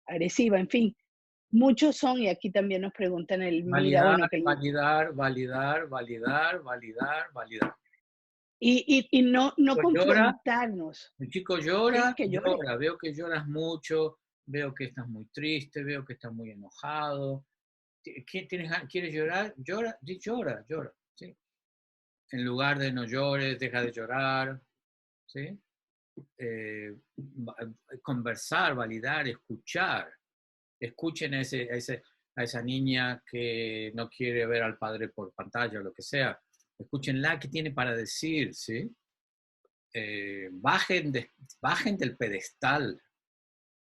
agresiva, en fin. Muchos son, y aquí también nos preguntan mira, Validar, bueno, validar, validar, validar, validar, validar. y no Llora, confrontarnos, el chico sí, llora, que llore. llora, veo que lloras mucho, veo que estás muy triste, veo que estás muy enojado. ¿Quieres llorar? Llora, llora, llora, ¿sí? En lugar de no llores, deja de llorar, ¿sí? Conversar, validar, escuchar. Escuchen a esa niña que no quiere ver al padre por pantalla o lo que sea. Escúchenla, qué tiene para decir, ¿sí? Bajen del pedestal.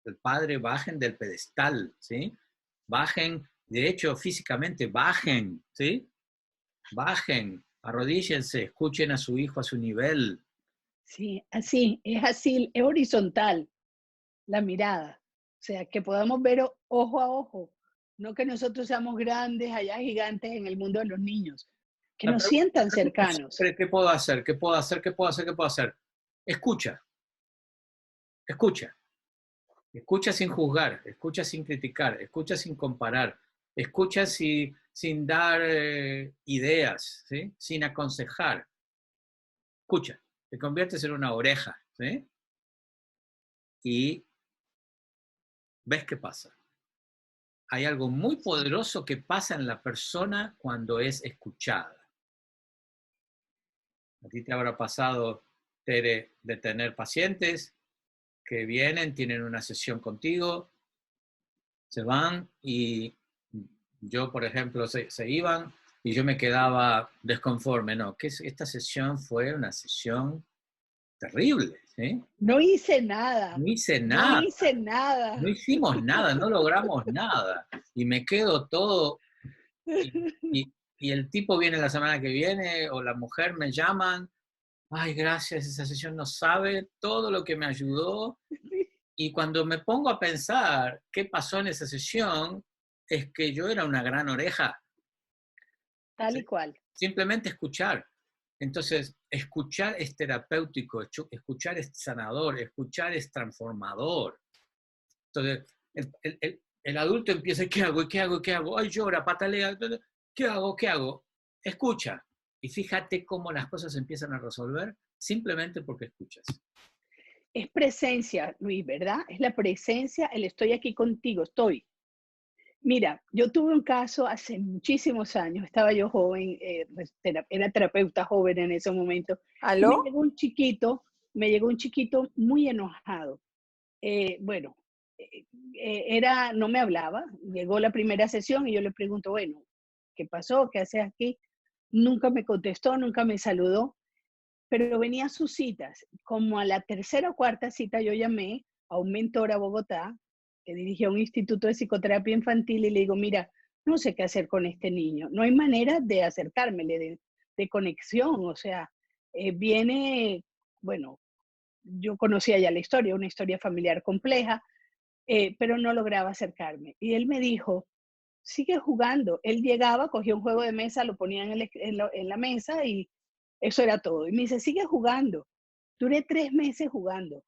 El padre, bajen del pedestal, ¿sí? Bajen, de hecho, físicamente, bajen, ¿sí? Bajen, arrodíllense, escuchen a su hijo a su nivel. Sí, así, es horizontal la mirada. O sea, que podamos ver ojo a ojo, no que nosotros seamos grandes, allá gigantes en el mundo de los niños, que nos La sientan pregunta cercanos. siempre, ¿qué puedo hacer? ¿Qué puedo hacer? ¿Qué puedo hacer? ¿Qué puedo hacer? Escucha, escucha. Escucha sin juzgar, escucha sin criticar, escucha sin comparar, escucha sin dar ideas, ¿sí? Sin aconsejar. Escucha, te conviertes en una oreja, ¿sí? Y ves qué pasa. Hay algo muy poderoso que pasa en la persona cuando es escuchada. A ti te habrá pasado, Tere, de tener pacientes que vienen, tienen una sesión contigo, se van y yo, por ejemplo, se iban y yo me quedaba desconforme. No, esta sesión fue una sesión terrible, ¿sí? No hice nada, No hice no nada, hice no nada. hicimos nada, no logramos nada. Y me quedo todo, y, y el tipo viene la semana que viene o la mujer me llaman, ay, gracias, esa sesión no sabe todo lo que me ayudó. Y cuando me pongo a pensar qué pasó en esa sesión, es que yo era una gran oreja. Tal ¿Sí? y cual. Simplemente escuchar. Entonces, escuchar es terapéutico, escuchar es sanador, escuchar es transformador. Entonces, el adulto empieza, ¿qué hago? ¿Qué hago? ¿Qué hago? Ay, llora, patalea. ¿Qué hago? ¿Qué hago? Escucha. Y fíjate cómo las cosas empiezan a resolver simplemente porque escuchas. Es presencia, Luis, ¿verdad? Es la presencia, el estoy aquí contigo, estoy. Mira, yo tuve un caso hace muchísimos años, estaba yo joven, era terapeuta joven en ese momento, y ¿Aló? me llegó un chiquito muy enojado. Bueno, no me hablaba, llegó la primera sesión y yo le pregunto, bueno, ¿qué pasó? ¿Qué haces aquí? Nunca me contestó, nunca me saludó, pero venía a sus citas. Como a la tercera o cuarta cita yo llamé a un mentor a Bogotá que dirigía un instituto de psicoterapia infantil y le digo, mira, no sé qué hacer con este niño. No hay manera de acercármele, de conexión. O sea, viene, bueno, yo conocía ya la historia, una historia familiar compleja, pero no lograba acercarme. Y él me dijo, sigue jugando. Él llegaba, cogía un juego de mesa, lo ponía en la mesa y eso era todo. Y me dice, sigue jugando. Duré 3 meses jugando.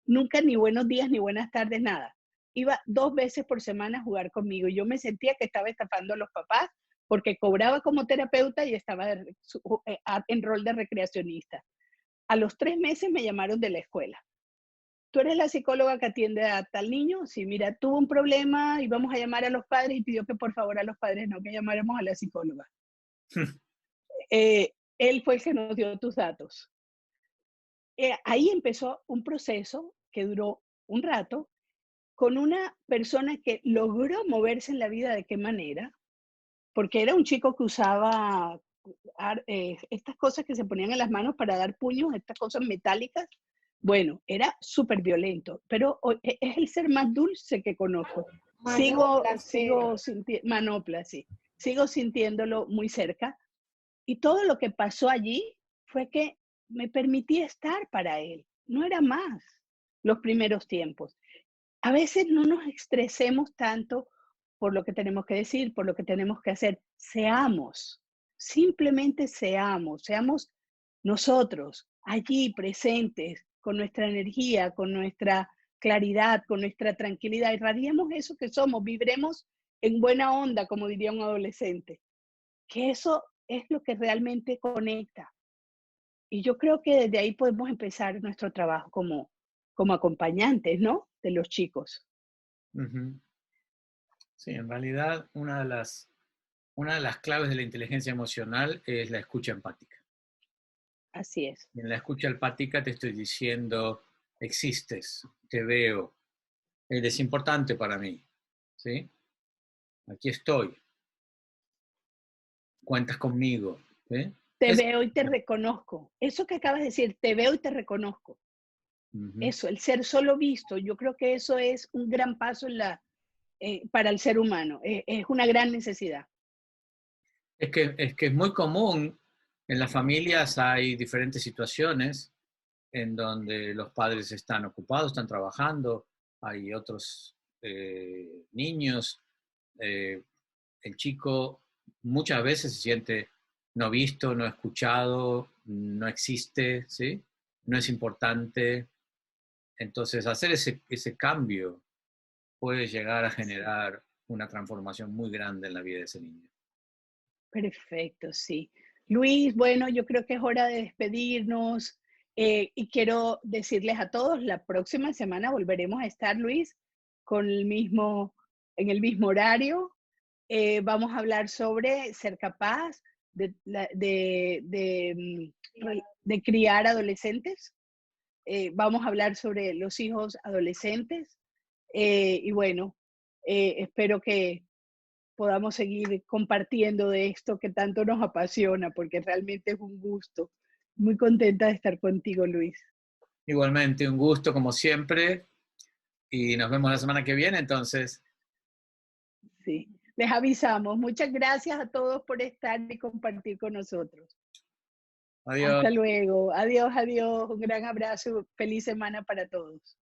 Nunca ni buenos días ni buenas tardes, nada. Iba 2 veces por semana a jugar conmigo. Y yo me sentía que estaba estafando a los papás porque cobraba como terapeuta y estaba en rol de recreacionista. A los 3 meses me llamaron de la escuela. ¿Tú eres la psicóloga que atiende a tal niño? Sí, mira, tuvo un problema y vamos a llamar a los padres y pidió que por favor a los padres no, que llamáramos a la psicóloga. Él fue el que nos dio tus datos. Ahí empezó un proceso que duró un rato con una persona que logró moverse en la vida de qué manera, porque era un chico que usaba estas cosas que se ponían en las manos para dar puños, estas cosas metálicas. Bueno, era súper violento, pero es el ser más dulce que conozco. Manopla, sí. Manopla, sí. sigo sintiéndolo muy cerca. Y todo lo que pasó allí fue que me permití estar para él. No era más los primeros tiempos. A veces no nos estresemos tanto por lo que tenemos que decir, por lo que tenemos que hacer. Seamos, simplemente seamos, seamos nosotros allí presentes con nuestra energía, con nuestra claridad, con nuestra tranquilidad. Irradiemos eso que somos, vibremos en buena onda, como diría un adolescente, que eso es lo que realmente conecta. Y yo creo que desde ahí podemos empezar nuestro trabajo como acompañantes, ¿no? De los chicos. Ujú. Sí, en realidad una de las claves de la inteligencia emocional es la escucha empática. Así es. En la escucha empática te estoy diciendo, existes, te veo, eres importante para mí, ¿sí? Aquí estoy, cuentas conmigo, ¿sí? Te Es- veo y te reconozco. Eso que acabas de decir, te veo y te reconozco. Ujú. Eso, el ser solo visto, yo creo que eso es un gran paso para el ser humano. Es una gran necesidad. Es que es muy común, en las familias hay diferentes situaciones en donde los padres están ocupados, están trabajando, hay otros niños, eh, el chico muchas veces se siente no visto, no escuchado, no existe, ¿sí? No es importante. Entonces, hacer ese cambio puede llegar a Sí. generar una transformación muy grande en la vida de ese niño. Perfecto, sí. Luis, bueno, yo creo que es hora de despedirnos y quiero decirles a todos, la próxima semana volveremos a estar, Luis, con en el mismo horario. Vamos a hablar sobre ser capaz de criar adolescentes. Vamos a hablar sobre los hijos adolescentes. Y bueno, espero que podamos seguir compartiendo de esto que tanto nos apasiona, porque realmente es un gusto. Muy contenta de estar contigo, Luis. Igualmente, un gusto como siempre y nos vemos la semana que viene, entonces, Sí, les avisamos. Muchas gracias a todos por estar y compartir con nosotros. Hasta adiós. luego. Adiós, adiós. Un gran abrazo. Feliz semana para todos.